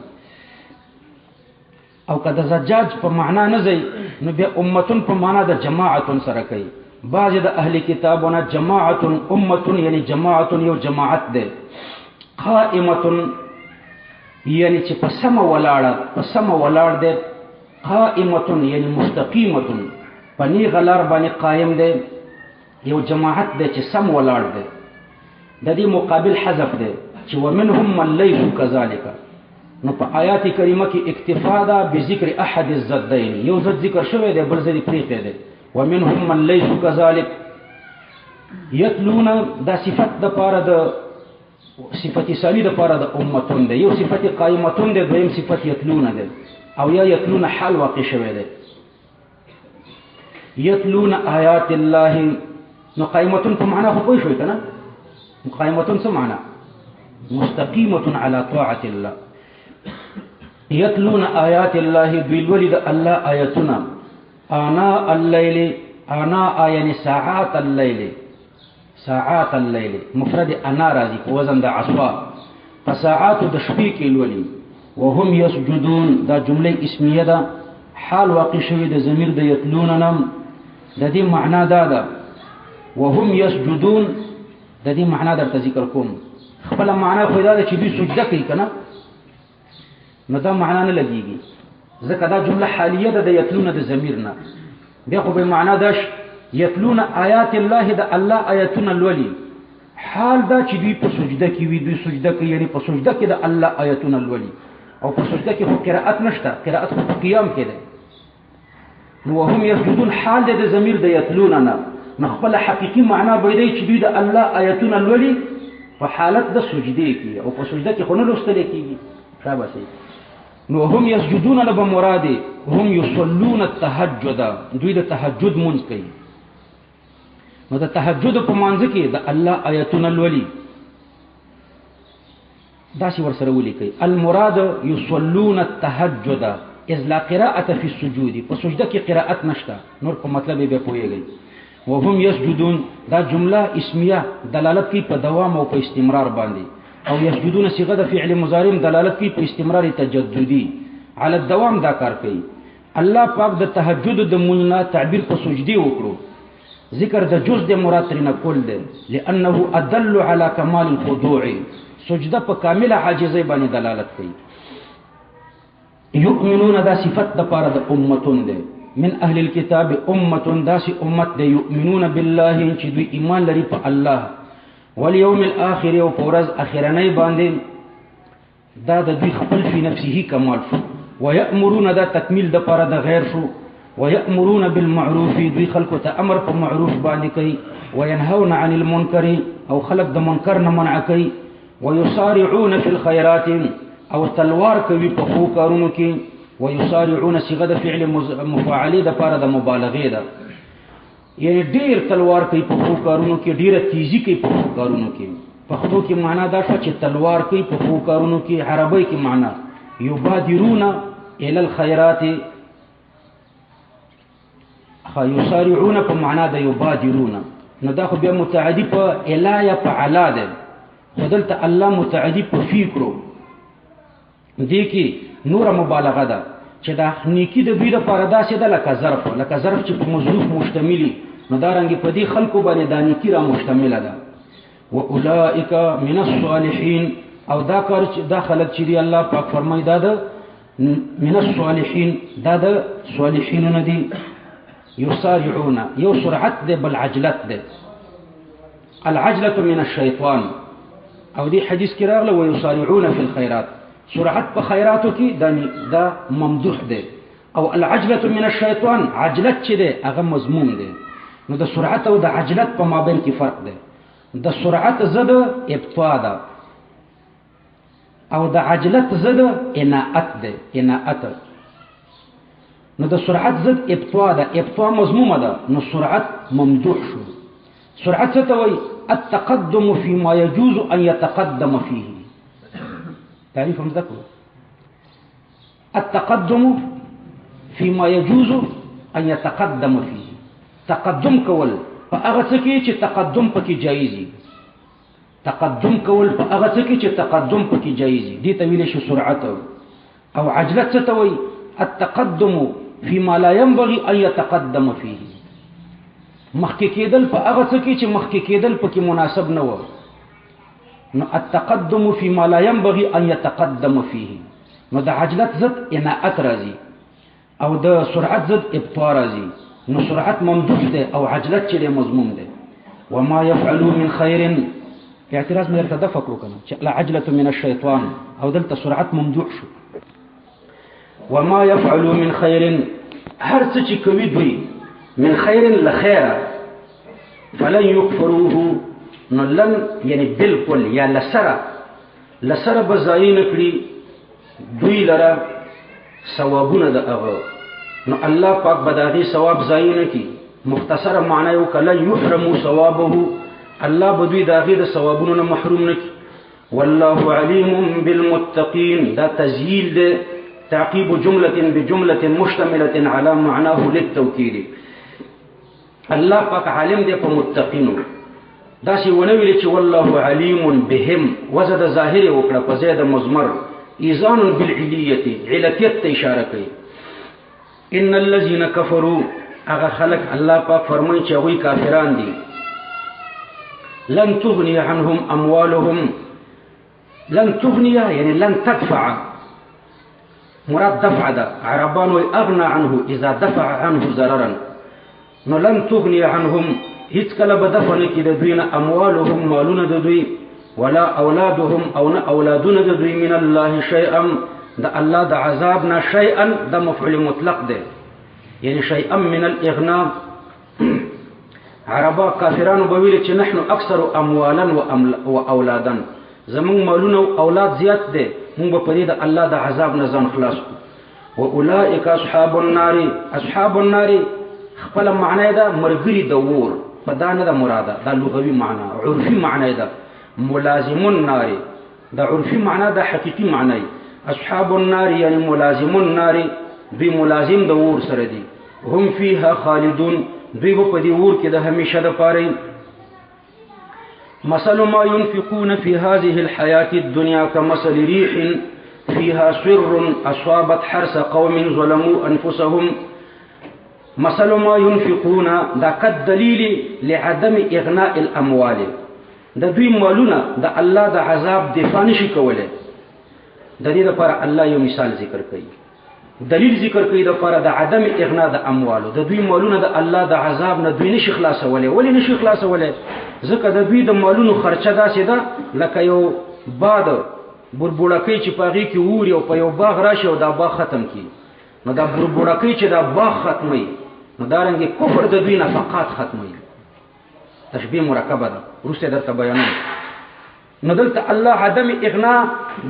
او کله زجاج په معنا نه ځي نو بیا امتون په معنا د جماعت سره کوي. بعض د اهل کتابونه جماعت امه یعنی جماعت یو جماعت ده. قائمه یعنی چې په سم ولاړ ده. قائمه یعنی مستقیمه، پنی غلار باندې قائم ده، یو جماعت ده چې سم ولاړ ده. د دې مقابل حذف ده چې ومنهم من ليس كذلك. نو په آیات کریمه کې اکتفا ده بذکر احد الزدین، یو زد ذکر شوی دی بل زدی پریخی دی. ومنهم من ليس كذلك یتلون، دا صفت د پاره د صفت ثانی د پاره د امتون دی. یو صفت قائمتون دی، دویم صفت یتلون دی، او یا یتلون حال واقع شوی دی. یتلون آیات الله، نو قائمتون په معنا خو پوه شوي که نه؟ قائمتون څه معنا؟ مستقیمة على طاعة الله. یتلون آیات الله، دوی لولي د الله آیتونه. آناء الليل، آناء یعنی ساعات الليل، ساعات الليل مفرد انا راځي په وزن د عصوا، فساعات د شپې کې لولي. وهم يسجدون، دا جمله اسمیه ده، حال واقع شوی د ضمیر د یتلون نم. د دې معنا دا ده وهم يسجدون، د دې معنا درته ذکر کوم. خپل معنا خو دا ده چې دوی سجده کوي کنه، نو دا معنا نه لګيږي ځکه دا جمله حالیه ده د یتلون د ضمیر نه. بیا خو به معنا ده یتلون آیات الله، د الله آیاتونه لولي. حال دا چې دوی په سجده کې وي، دوی سجده کوي، یعنی په سجده کې د الله آیاتونه لولي. او په سجده کې خو قرائت نشته، قرائت خو په قیام کې ده. نو وهم یسجدون حال د ضمیر د یتلون نه، نو خپل حقیقي معنا به دی چې دوی د الله آیاتونه لولي په حالت د سجدې کې، او په سجده کې خو نه لوستل کېږي. شاباسي. نو هم یسجدون نه به مراد هم یصلون التهجد، دوی د تهجد مونږ کوي. نو د تهجد په مانځ کې د الله آیاتونه لولي، داسې ورسره ولیکي. المراد یصلون التهجد اذ لا قراءة في السجود، په سجده کې قراءت نشته، نور په مطلب به پوهیږي. وهم یسجدون دا جمله اسمیه دلالت کوي په دوام او په استمرار باندې، او یسجدون صيغه د فعل مضارع دلالت کوي په استمرار تجددي على الدوام، دا کار کوي. الله پاک د تهجد د مولنا تعبیر په سجدي وکړو، ذکر د جز د مراد ترنه کول ده، لانه ادل على كمال الخضوع، سجده په کامله عاجزۍ باندې دلالت کوي. یؤمنون دا صفت د پاره د امتون ده. من اهل الكتاب امه، داسي امت ده یؤمنون بالله چې دوی ایمان لري په الله، والیوم الاخر او پورز اخرنی باندې، دا د دوی خپل فی نفسه کمال شو. ويأمرون دا تکمیل د پاره د غیر شو. ويأمرون بالمعروف، دوی خلق ته امر په معروف باندې کوي. وينهون عن المنکر، او خلق د منکر نه منع کوي. ويسارعون في الخيرات، او تلوار کوي په خو کارونو کې. ويسارعون صيغه د فعل مفاعله د پاره د مبالغه ده، یعنی ډیر تلوار کوي په خو کارونو کې، ډیره تیزی کوي په خو کارونو کې. پښتو کې معنا دا چې تلوار کوي په خو کارونو کې. عربی کې معنا یبادرون الى الخيرات، یسارعون په معنا د یبادرون، نو دا خو بیا متعدی په الا یا په علا ده، خدلته الله متعدی په فکرو دې کې نور مبالغه ده چې دا نیکی د دوی لپاره داسې ده لکه ظرف چې په مظروف مشتملی، نو دا رنګ په دې خلکو باندې دا نیکی را مشتمله ده. واولئک من الصالحین، او دا کار چې دا خلک چې دی الله پاک فرمایي دا ده من الصالحین، دا د صالحین نه دي. یسارعون یو سرعت ده بل عجلت ده، العجله من الشیطان، او دې حدیث کې راغله ويسارعون في الخيرات، سرعت په خیراتو کې دا ممدوح ده. او العجله من الشیطان، عجلت چې ده هغه مذموم ده. نو د سرعت او د عجلت په مابین کې فرق ده. د سرعت زده ابطاء ده، او د عجلت ضد اناءت ده اناءت. نو د سرعت ضد ابطاء ده، ابطاء مضمومه ده، نو سرعت ممدوح شو. سرعت څه ته وایي؟ التقدم فيما يجوز ان يتقدم فيه. تعريف هم ذكروا التقدم فيما يجوز ان يتقدم فيه. تقدم کول په هغه څه کې چې تقدم پکې جایز وي. تقدم کول په هغه څه کې چې تقدم پکې جایز وي، دې ته ویل شي سرعت. او عجلت څه ته وایي؟ التقدم فيما لا ينبغي ان يتقدم فيه. مخکې کېدل په هغه څه کې چې مخکې کېدل پکې مناسب نه و. نو التقدم فيما لا ينبغي ان يتقدم فيه. نو د عجلت ضد اناءت راځي او د سرعت ضد ابطاء راځي. نو سرعت ممدوح ده او عجلت چې مضموم ده. وما يفعلوا من خير، اعتراض مې درته دفع کړو کنه چې لا عجلة من الشيطان، او دلته سرعت ممدوح شو. وما يفعلوا من خير، هر څه چې کوي دوی من خير لخير فلن يكفروه، نو لن یعنی بالکل یا لسره بزاین کړي دوی لره ثوابونه د هغه. نو الله پاک بداغي ثواب ضایع نه کی. مختصره معنی یو کله یحرموا ثوابه، الله بدوی داغي د ثوابونو نه محروم نه کی. والله علیم بالمتقین، دا تزیل ده تعقیب جمله بجمله مشتمله على معناه للتوکید. الله پاک عالم دی په متقینو. دا شی ونه ویل چې والله علیم بهم، وزد ظاهر وکړه په زید مضمر ایزان بالعلیه، علتیت ته اشاره کوي. ان الذين كفروا، هغه خلق الله پاک فرمایي چې هغوی کافران دي. لن تغني عنهم اموالهم، لن تغني يعني لن تدفع، مراد دفع ده. عربان اغنى عنه اذا دفع عنه ضررا. نو لن تغني عنهم، هیڅ کله به دفع نه کړي د دوی نه اموالهم مالونه د دوی، ولا اولادهم او نه اولادونه د دوی من الله شیئا، د الله د عذاب نه شیئا د مفعول مطلق ده، یعنی شیئا من الاغناء. عربا کافرانو به ویل چې نحن اکثر اموالا و اولادا، زمون مالونه او اولاد زیات ده، موږ په دې د الله د عذاب نه ځان خلاص کړو. واولئک اصحاب النار، اصحاب النار خپل معنی ده مرګري د اور، په دا نه ده مراده، دا لغوي معنی. عرفي معنی ده ملازم النار، دا عرفي معنی ده حقيقي معنی. اصحاب النار یعنی ملازم النار، دوی ملازم د اور سره دي. هم فيها خالدون، دوی په دې اور کې د همیشه د پاره. مثل ما ينفقون في هذه الحياة الدنيا كمثل ريح فيها سر أصابت حرث قوم ظلموا أنفسهم. مثل ما ينفقون دا قد دلیل لعدم اغناء الاموال، د دوی مالونه د الله د عذاب دفاع نشي کوله. د دې لپاره الله یو مثال ذکر کوي، دلیل ذکر کوي د لپاره د عدم اغناء د اموالو. د دوی مالونه د الله د عذاب نه دوی نشي خلاصوله. ولی نشي خلاصوله؟ ځکه د دوی د مالونو خرچه داسې ده لکه یو باد بربوړکی چې پاغي کې ووري او په یو باغ راشي او دا باغ ختم کی. نو دا بربوړکی چې دا باغ ختمي، نو دارنګه کفر د دوی نفقات ختمي. تشبیه مرکبه ده، وروسته درته بیانوم. نو دلته الله عدم اغناء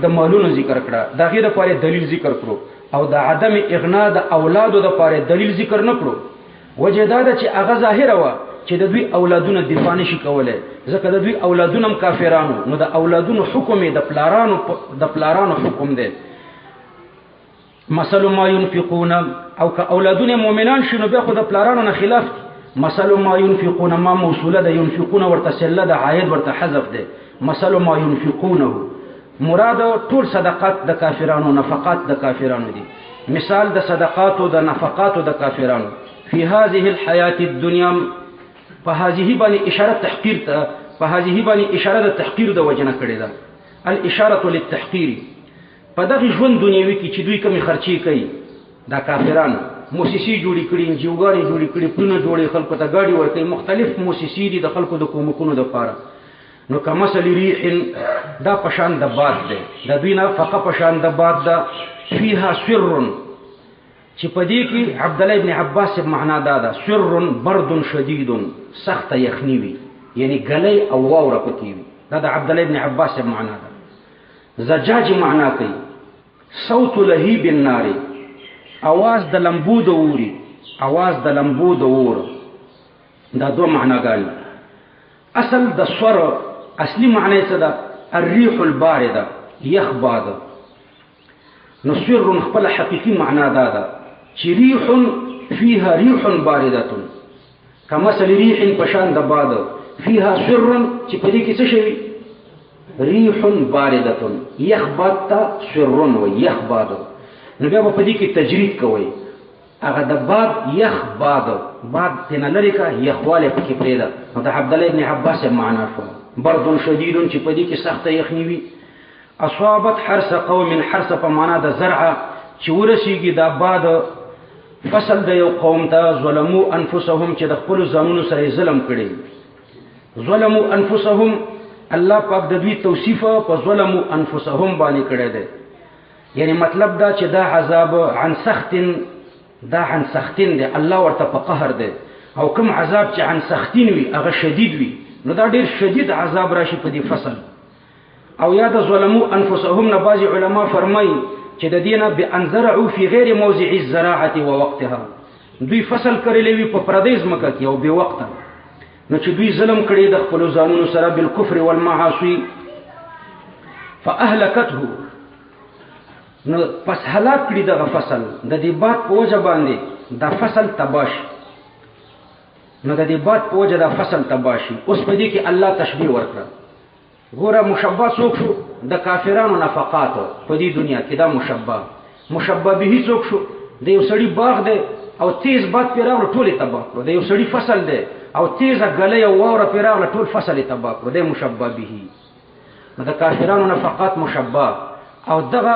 د مالونو ذکر کړه، دا غیر لپاره دلیل ذکر کړو، او د عدم اغناء د اولادو لپاره دلیل ذکر نه کړو. وجه دا ده چې هغه ظاهره و چې د دوی اولادونه دفاع نشي کولای، ځکه د دوی اولادونه هم کافرانو. نو د اولادونو حکم د پلارانو حکم دی. مثل ما ينفقون، او که اولادونه مؤمنان شنو بیا خو د پلارانو نه خلاف دي. مثل ما ينفقون ما موصوله ده، ينفقون ورته سله ده، عاید ورته حذف ده. مثل ما ينفقونه مراد ټول صدقات د کافرانو، نفقات د کافرانو دي. مثال د صدقات او د نفقات د کافرانو. فی هذه الحیات الدنیا، په هذه باندې اشاره تحقیر ته، په هذه باندې اشاره د تحقیر د وجنه کړی ده. الاشاره للتحقیر، په دغه ژوند دنیوي کې چې دوی کومې خرچي کوي دا کافرانو، موسسې جوړې کړي، انجیوګانې جوړې کړي، پلونه جوړې، خلکو ته ګاډي ورکوي، مختلف موسسې دي د خلکو د کومکونو دپاره. نو کمثل ریح، دا پشان د باد دی، د دوی نه فقه پشان د باد ده. فيها سر، چې په دې کې عبدالله ابن عباس معنا دا ده، سر برد شدید، سخت یخنی وي، یعنی ګلی او واوره پکې وي. دا د عبدالله ابن عباس معنا ده. زجاج معنا کوي صوت لهیب النار आवाज د لمبو د اوري आवाज د لمبو د اور دا دو معناګان اصل د سور اصلي معنی څه ده الريح البارده یخ باد نو سر خپل حقيقي معنا دا ده چې ريح فيها ريح بارده كمثل ريح پشان د باد فيها سر چې په دې کې څه شي ريح بارده یخ باد ته سر و یخ باد نو بیا په دې کې تجرید کوي هغه د باد یخ باد تنه لري کا یخواله پکې پریدا نو د عبد الله ابن عباس معنا شو برد شدید چې په دې کې سخت یخنی وي اصابت حرس قوم حرس په معنا د زرع چې ورسیږي د باد فصل د یو قوم ته ظلموا انفسهم چې د خپل ځانونو سره ظلم کړي ظلموا انفسهم الله پاک د دوی توصیف په ظلموا انفسهم باندې کړی دی یعنی مطلب دا چې دا عذاب عن سختین دی الله ورته په قهر دی او کوم عذاب چې عن سختین وي هغه شدید وي نو دا ډیر شدید عذاب راشي په دې فصل او یا د ظلموا انفسهم نه بعض علما فرمایي چې د دینه بانزرعوا فی غیر موضع الزراعه ووقتها دوی فصل کړلې وي په پردیس مکه کې او به وخت نو چې دوی ظلم کړي د خپل ځانونو سره بالکفر والمعاصی فاهلكته نو پس هلاک کړي دغه فصل د دې باد په وجه باندې دا فصل تباش نو د دې باد په وجه دا فصل تباشي اوس په دې کې الله تشبیه ورکړه ګوره مشبہ څوک شو د کافرانو نفقات په دې دنیا کې دا مشبہ به څوک شو د یو سړي باغ دی او تیز باد پیراغله ټول تباہ کړو د یو سړي فصل دی او تیزه غلې او واوره پیراغله ټول فصل تباہ کړو د مشبہ به نو د کافرانو نفقات مشبہ او دغه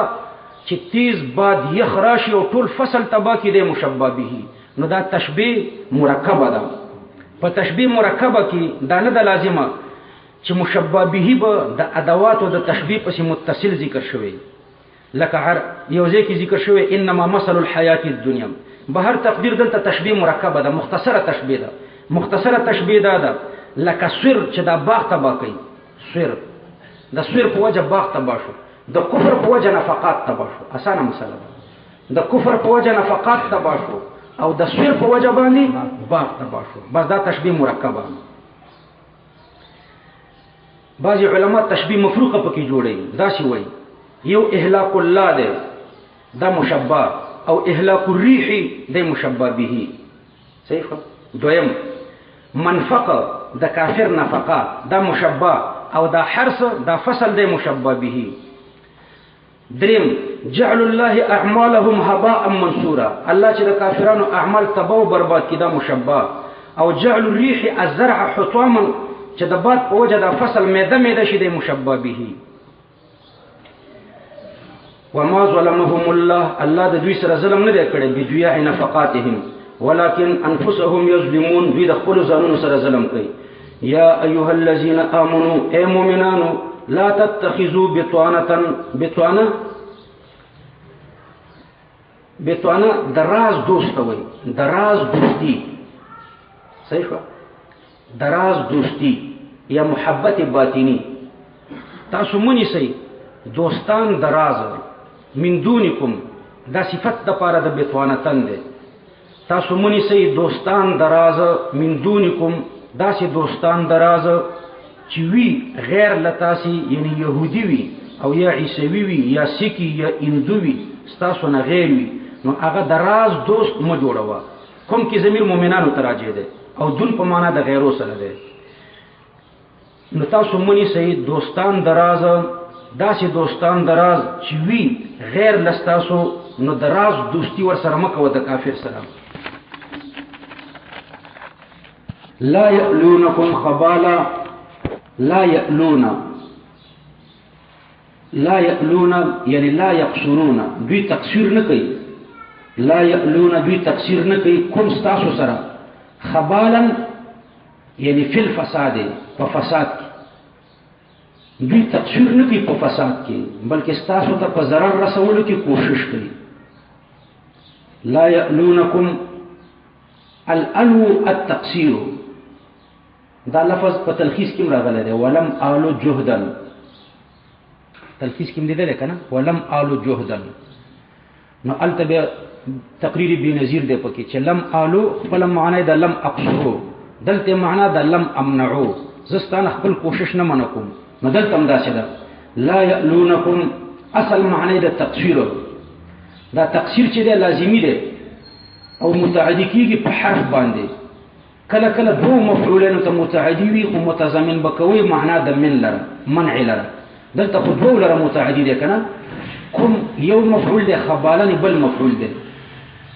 چې تیز باد یخ راشي او ټول فصل تباہ کې د مشبہ به نو دا تشبیه مرکبه ده په تشبیه مرکبه کې دا نه د لازمه چې مشبہ به به د ادوات او د تشبیه پسې متصل ذکر شوی لکه هر یو ځای کې ذکر شوی انما مثل الحیات الدنیا به هر تقدیر دلته تشبیه مرکبه ده مختصره تشبیه ده لکه سر چې دا باغ تباہ کوي د سر په وجه باغ تباہ شو د کفر په وجه نفقات تباہ شو اسانه مسله ده د کفر په وجه نفقات تباہ شو او د سر په وجه باندې باغ تباہ شو بس دا تشبیه مرکبه بعض علما تشبیه مفروقه پکې جوړي دا شی وایي یو اهلاك الله ده دا مشبہ او اهلاك الريح ده مشبہ به صحیح دویم منفقه د کافر نفقه دا مشبہ او دا حرس دا فصل ده مشبہ به دریم جعل الله اعمالهم هباء منثورا الله چې د کافرانو اعمال تباہ او برباد کړي دا مشبہ او جعل الريح الزرع حطاما چې د باد په وجه د فصل میده شي د مشبہ به وما ظلمهم الله د دوی سره ظلم نه دی کړی بجویا نفقاتهم ولكن انفسهم يظلمون دوی د خپل ځانونو سره ظلم کوي یا ایها الذين امنوا اي مؤمنانو لا تتخذوا بطانه دراز دوست وي دراز دوستی صحیح دراز دوستی یا محبت باطنی تاسو مونږ سي دوستان دراز من دونکم دا صفت د پاره د بتوانتن ده تاسو مونږ سي دوستان دراز من دونکم دا سي دوستان دراز چې وی غیر لتاسی یعنی يهودي وي او یا عیسوي وي یا سیکی یا هندو وي تاسو نه غیر وي نو هغه دراز دوست مو جوړوا کوم کې ضمیر مؤمنانو تراجه ده او دون په معنا د غیرو سره ده نو تاسو مونږ سي دوستان دراز داسې دوستان دراز چې وی غیر لستاسو نو دراز دوستی ور سره مکو د کافر سره لا یألونکم خبالا لا یألون یعنی لا یقصرون دوی تقصیر نه کوي لا یألون دوی تقصیر نه کوي کوم ستاسو سره خبالا یعنی فی الفساد په فساد دوی تقصیر نه کوي په فساد کې بلکې ستاسو ته په ضرر رسولو کې کوشش کوي لا یألونکم الالو التقصیر دا لفظ په تلخیص کې راغلی دی ولم آلو جهدا تلخیص کې مې لیدل کنه ولم آلو جهدا نو التبه تقریر بنظیر دی پکې چې لم آلو خپل معنی د لم اقصرو دلته معنا د لم امنعو زستان خپل کوشش نه منکم نو دلته هم داسې ده لا یألونکم اصل معنی د تقصیر دا تقصیر چې دی لازمی دی او متعدی کیږي په حرف باندې کله کله دو مفعولین ته متعدی وي او متضمن بکوي معنا د من لره منع لره دلته خو دو لره متعدی دی کنه کوم یو مفعول دی خبالن بل مفعول دی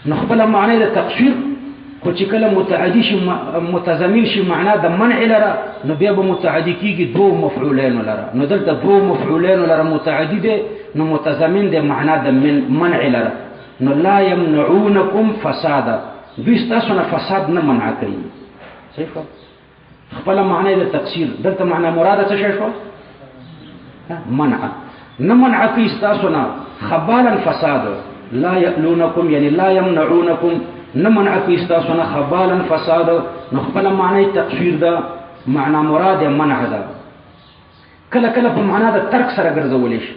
نو خپل معنی د تقصیر خو چې کله متعدی شي متضمن شي معنا د منع لره نو بیا به متعدی کیږي دو مفعولین لره نو دلته دو مفعولین لره متعدی دی نو متضمن دی معنا د منع لره نو لا يمنعونكم فسادا دوی ستاسو نه فساد نه منع کوي صحیح خپل معنی د تقصیر دلته معنا مراده څه شي شو منع نه منع کوي ستاسو نه خبالا فساد لا يألونكم يعني لا يمنعونكم نه منع کوي ستاسو نه خبالا فساد نو خپل معنی تقصیر ده معنا مراد منع ده کله کله په معنا د ترک سره ګرځول شي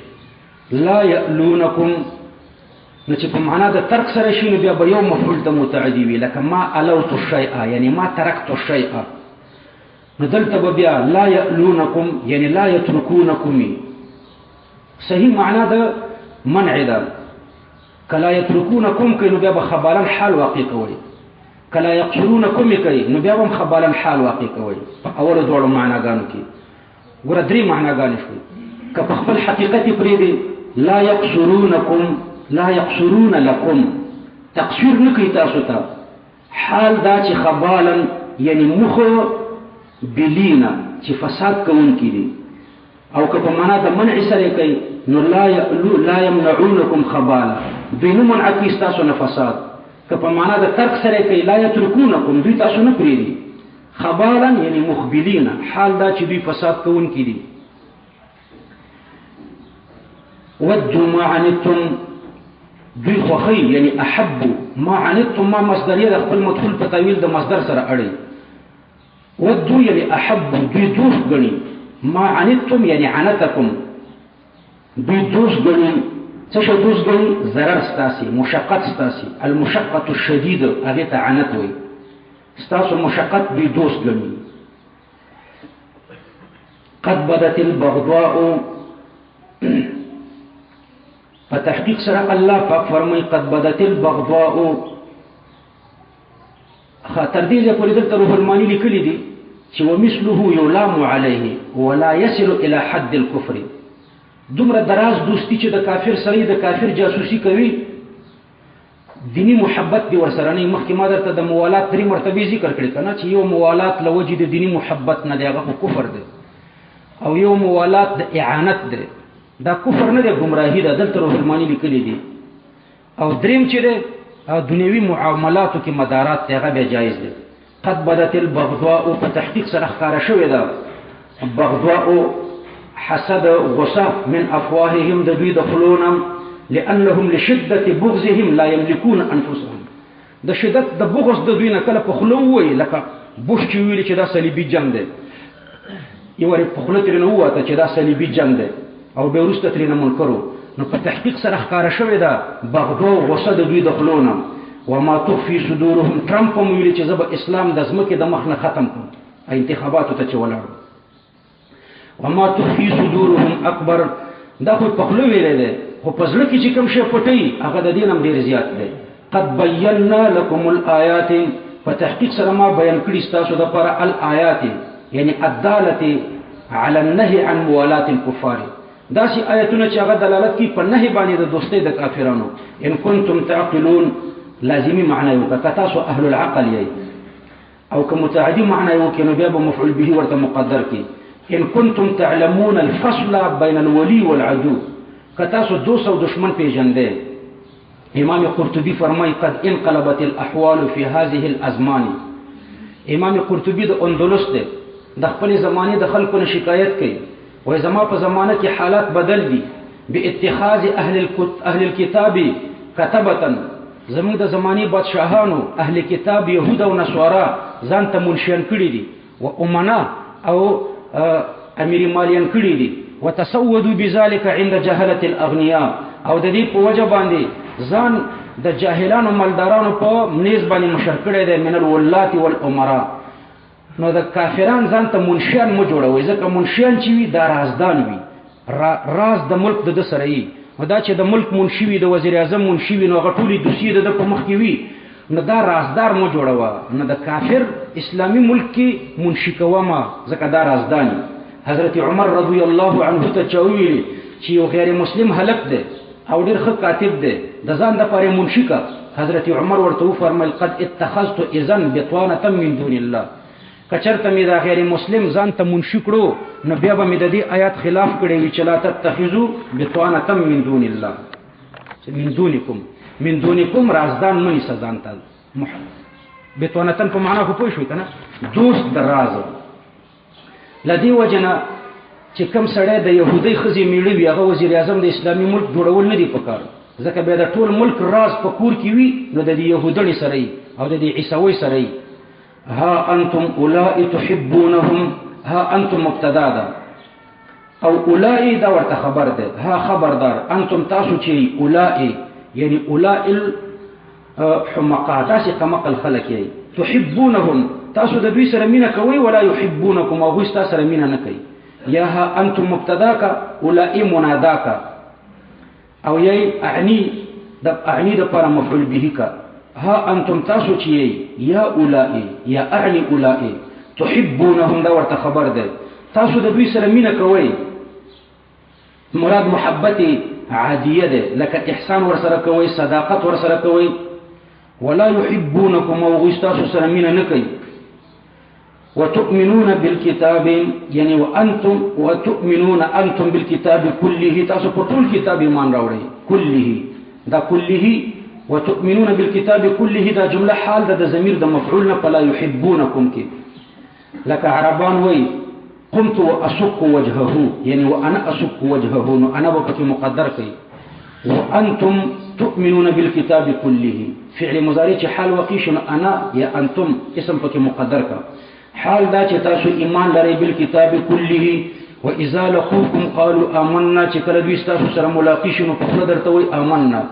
لا يألونكم نو چې په معنا د ترک سره شي نو بیا به یو مفعول ته متعدی وي لکه ما الوت الشیء یعنی ما ترکت الشیء نو دلته به بیا لا یألونکم یعنی لا یترکونکم صحیح معنا د منع ده کلا یترکونکم کوي نو بیا به خبالن حال واقع کوي کلا یقصرونکم کوي نو بیا به خبالن حال واقع کوي په اول دوړو معناګانو کې ګوره درې معناګانې شوي که په خپل حقیقت پرې لا یقصرونکم لا يقصرون لكم تقصير نكي تاسوتا حال دا چې خبالا یعنی مخ بلینا چې فساد کون کی دي او که په معنا د منع سره کوي نو لا يمنعونكم خبالا دوی نه منع کوي تاسو نه فساد که په معنا د ترک سره کوي لا يتركونكم دوی تاسو نه پریدي خبالا یعنی مخبلینا حال دا چې دوی فساد کون کی دي ودوا ما عنتم دوی خوخی یعنی احبو ما عنتم ما مصدریه د خپل مدخول په تعویل د مصدر سره اړي ودو یعنی احبو دوی دوست غني ما عنتم یعنی عنتکم دوی دوست غني څه شو دوست غني ضرر ستاسي مشقت ستاسي المشقه الشديده هغه ته عنت وي ستاسو مشقت دوی دوست غني قد بدت البغضاء فتحقیق سره الله پاک فرمای قد بدت البغضاء خاطر دې په دې ته روح المانی لیکلي دي چې ومثله يلام عليه ولا يصل الى حد الكفر دومره دراز دوستی چې د کافر سره د کافر جاسوسي کوي دینی محبت دی ورسره نه مخکې ما درته د موالات درې مرتبه ذکر کړې کنه چې یو موالات لوجه د دینی محبت نه دی هغه کفر دی او یو موالات د اعانت دی دا کفر نه دی گمراهی ده دلته روح المانی لیکلي دي او دریم چې ده دنیوي معاملاتو کې مدارات ته هغه جایز دي قد بدت البغضاء په تحقیق سره ښکارا شوې ده بغضاء حسد غصه من افواههم د دوی د خلونم لانهم لشده بغضهم لا يملكون انفسهم د شدت د بغض د دوی نه کله په خلو وي لکه بوش چې ویل چې دا صلیبي جنگ دی یو ور په خلو تر نه وته چې دا صلیبي جنگ دی او به ورسته ترې نه منکرو نو په تحقیق سره ښکارا شوې ده بغضو غصه د دوی د خلونه وما تخفي صدورهم ترامپ هم ویلي چې زه به اسلام د ځمکې د مخ نه ختم کړم انتخاباتو ته چې ولاړو وما تخفي صدورهم اکبر دا خو په خلو ویلی دی خو په زړه کې چې کوم شی پټوي هغه د دې نه هم ډېر زیات دی قد بینا لکم الآیات په تحقیق سره ما بیان کړي ستاسو دپاره الآیات یعنی الدالة على النهي عن موالات الكفار داسي آیتونه چې هغه دلالت کوي په نهي باندې د دوستۍ د کافرانو ان کنتم تعقلون لازمي معنی یو که تاسو اهل العقل یې او که متعدي معنی یو کې نو بیا به مفعول به ورته مقدر کی ان کنتم تعلمون الفصل بين الولي والعدو که تاسو دوست او دشمن پیژندې امام قرطبي فرمایي قد انقلبت الاحوال في هذه الازمان امام قرطبي د اندلس دی د خپل زمانه د خلکو نه شکایت کوي وای زما په زمانه کې حالات بدل دي باتخاذ اهل الكتاب كتبه زموږ د زماني بادشاهانو اهل کتاب يهود او نصارا ځان ته منشیان کړي دي او امنا او امیر مالیان کړي دي وتسودوا بذلك عند جهلة الاغنياء او د دې په وجه باندې ځان د جاهلانو مالدارانو په منځ باندې مشر کړی دی من الولات والامراء. نو د کافران ځان ته منشیان مو جوړوي، ځکه منشیان چې وي دا رازدان وي، راز د ملک د سره وي. نو دا چې د ملک منشي وي، د وزیر اعظم منشي وي، نو هغه ټولې دوسیې د په مخ کې وي، نو دا رازدار مو جوړوه. نو د کافر اسلامي ملک کې منشي کومه، ځکه دا رازدان. حضرت عمر رضی الله عنه ته چوي چې یو غیر مسلم هلک دی او ډېر ښه کاتب دی، د ځان دپاره منشي کا. حضرت عمر ورته وفرمایل قد اتخذت اذن بطانة من دون الله، کچرته مې دا غیر مسلم ځان ته منشي کړو نو بیا به مې د دې آیات خلاف کړی وي چې لا تتخذوا بطانة من دون الله، من دونکم رازدان نه نیسه ځان ته. بطانة په معنا خو پوه شوي که نه، دوست د راز. له دې وجه نه چې کوم سړی د یهودۍ ښځې میړه وي هغه وزیر اعظم د اسلامي ملک جوړول نه دي پکار، ځکه بیا د ټول ملک راز په کور کې وي، نو د دې یهودنې سره وي او د دې عیسوۍ سره وي. ها انتم اولائی تحبونهم، ها انتم مبتدا ده او اولائی دا ورته خبر ده. ها خبردار انتم تاسو چې اولائی یعنی اولائی الحمقا، تاسې قمقل خلک یې، تحبونهم تاسو د دوی سره مینه کوئ، ولا یحبونکم او هغوی ستا سره مینه نه کوي. یا ها انتم مبتدا کا اولائی منادا کا، او یی اعنی د پاره مفعول به کا. ها انتم تاسو چې یا اولائی یا اعنی اولائی تحبونهم دا ورته خبر ده، تاسو د دوی سره مینه کوئ. مراد محبت عادیه ده، لکه احسان ورسره کوئ، صداقت ورسره کوئ. ولا يحبونكم او هغوی تاسو سره مینه نه کوي. وتؤمنون بالكتاب یعنی وتؤمنون انتم بالكتاب كله، تاسو په ټول کتاب ایمان راوړئ. كله دا كله، وتؤمنون بالكتاب كله دا جمله حال ده د ضمیر د مفعول نه فلا يحبونكم کې. لکه عربان وای قمت واسق وجهه، یعنی وانا اسق وجهه، نو انا وکي مقدر کوي. وانتم تؤمنون بالكتاب كله، فعل مضارع چې حال وقیش انا یا انتم اسم پکې مقدر کا. حال دا چې تاسو ایمان لرئ بالکتاب كله. واذا لقوكم قالوا آمنا، چې کله دوی تاسو سره ملاقات شي نو په خپل درته وای آمنا.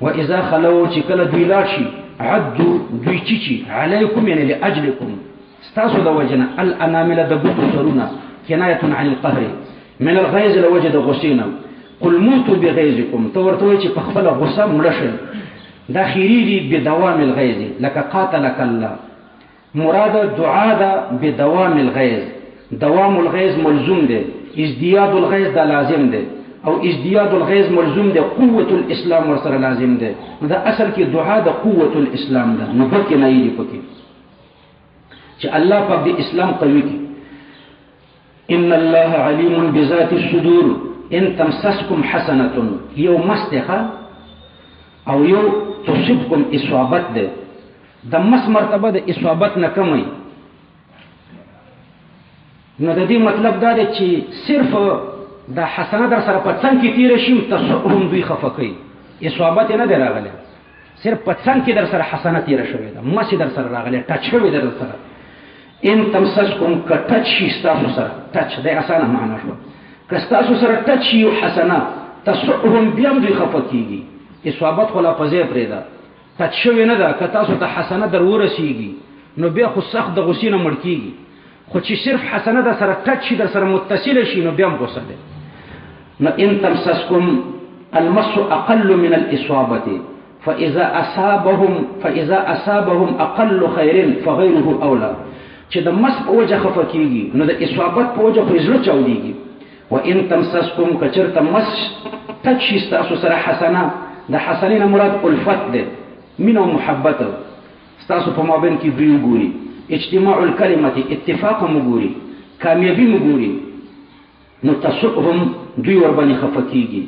واذا خلوا، چې کله دوی لاړ شي عدوا دوی چی علیکم یعنی لاجلکم، تاسو د وجنه الانامل د ګوتو سرونه، کنایه عن القهر من الغیظ لوجد غسینا. قل موتوا بغیظکم، تو ورته وای چې په خپل غصه مړه شئ. دا خیری دی بدوام الغیظ، لکه قاتلک الله. مراد دعا ده بدوام الغیظ، دوام الغیظ ملزوم ده، ازدیاد الغیظ دا لازم ده، او ازدیاد الغیظ ملزوم ده، قوت الاسلام ورسره لازم ده. دا اصل کې دعا ده قوت الاسلام ده، نو پکې نه یې پکې چې الله پاک د اسلام قوي کی. ان الله علیم بذات الصدور ان تمسسکم حسنه، یو مستخه او یو تصبکم اصابت ده. د مس مرتبه د اصابت نه کمي. نو د دې مطلب دا دی چې صرف د حسنه در سره په څنګ کې تیر شي تسهم دوی خفقي، اصابت نه دی راغلی، صرف په څنګ کې در سره حسنه تیر شوی ده، مس در سره راغلی، ټچ شوی در سره. ان تمسسکم که ټچ شي تاسو سره، ټچ د اسانه معنا شو، که تاسو سره ټچ شي حسنه تسهم بیا دوی خفقيږي. اصابت خو لا پځې پرېدا ټچ شوی نه ده، که تاسو ته حسنه در ورسیږي نو بیا خو سخت د غصې نه مړ کېږي، خو چې صرف حسنه در سره ټچ شي، در سره متصله شي، نو بیا هم غصه ده. نو ان تمسسکم المس اقل من الاصابه فاذا اصابهم اقل خير فغيره اولى، چې د مس په وجه خفه کېږي نو د اصابت په وجه خو زړه چاودېږي. وان تمسسکم کچرته مس ټچ شي تاسو سره حسنه، د حسنین مراد الفت ده، مینه او محبت تاسو په مابین کې دوی وګوري، اجتماع الکلمه اتفاق مګوري، کامیابی مګوري، نو تسؤهم دوی ور باندې خفه کېږي.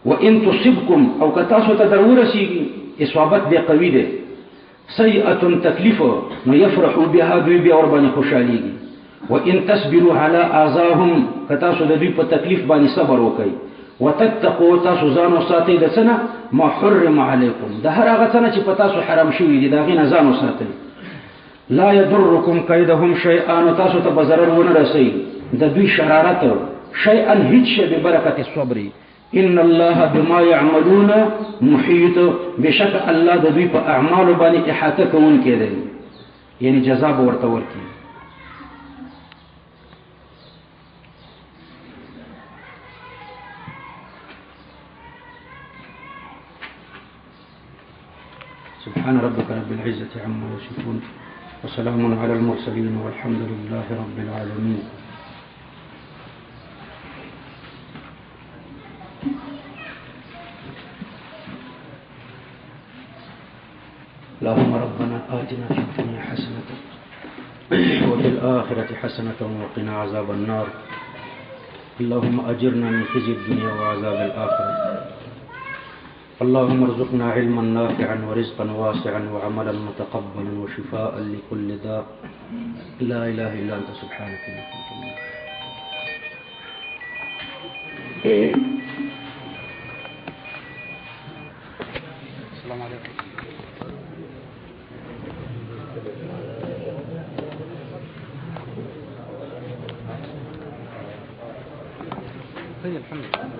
وان تصبکم او که تاسو ته در ورسیږي اصابت به قوي ده، سیئه تکلیف، نو یفرحوا بها دوی بیا ور باندې خوشاليږي. وان تصبروا على اذاهم، که تاسو د دوی په تکلیف باندې صبر وکړئ، وتتقوا تاسو ځان وساتئ د څه نه ما حرم علیکم، د هر هغه څه نه چې په تاسو حرام شوي دي د هغې نه ځان وساتئ. لا یضرکم کیدهم شیئا، نو تاسو ته به ضرر ونه رسئ د دوی شرارت شيئا هیڅ ببرکت الصبر ان الله بما يعملون محيط بشک الله د دوی په اعمال باندې احاطه کوونکی دی یعنی جزاء ورته ورکړي. سبحان ربك رب العزة عما يصفون وسلام على المرسلين والحمد لله رب العالمين. اللهم ربنا آتنا في الدنيا حسنة وفي الآخرة حسنة وقنا عذاب النار. اللهم أجرنا من خزي الدنيا وعذاب الآخرة. اللهم ارزقنا علما نافعا ورزقا واسعا وعملا متقبلا وشفاء لكل داء. لا إله إلا أنت سبحانك إني كنت من السلام عليكم. الحمد لله.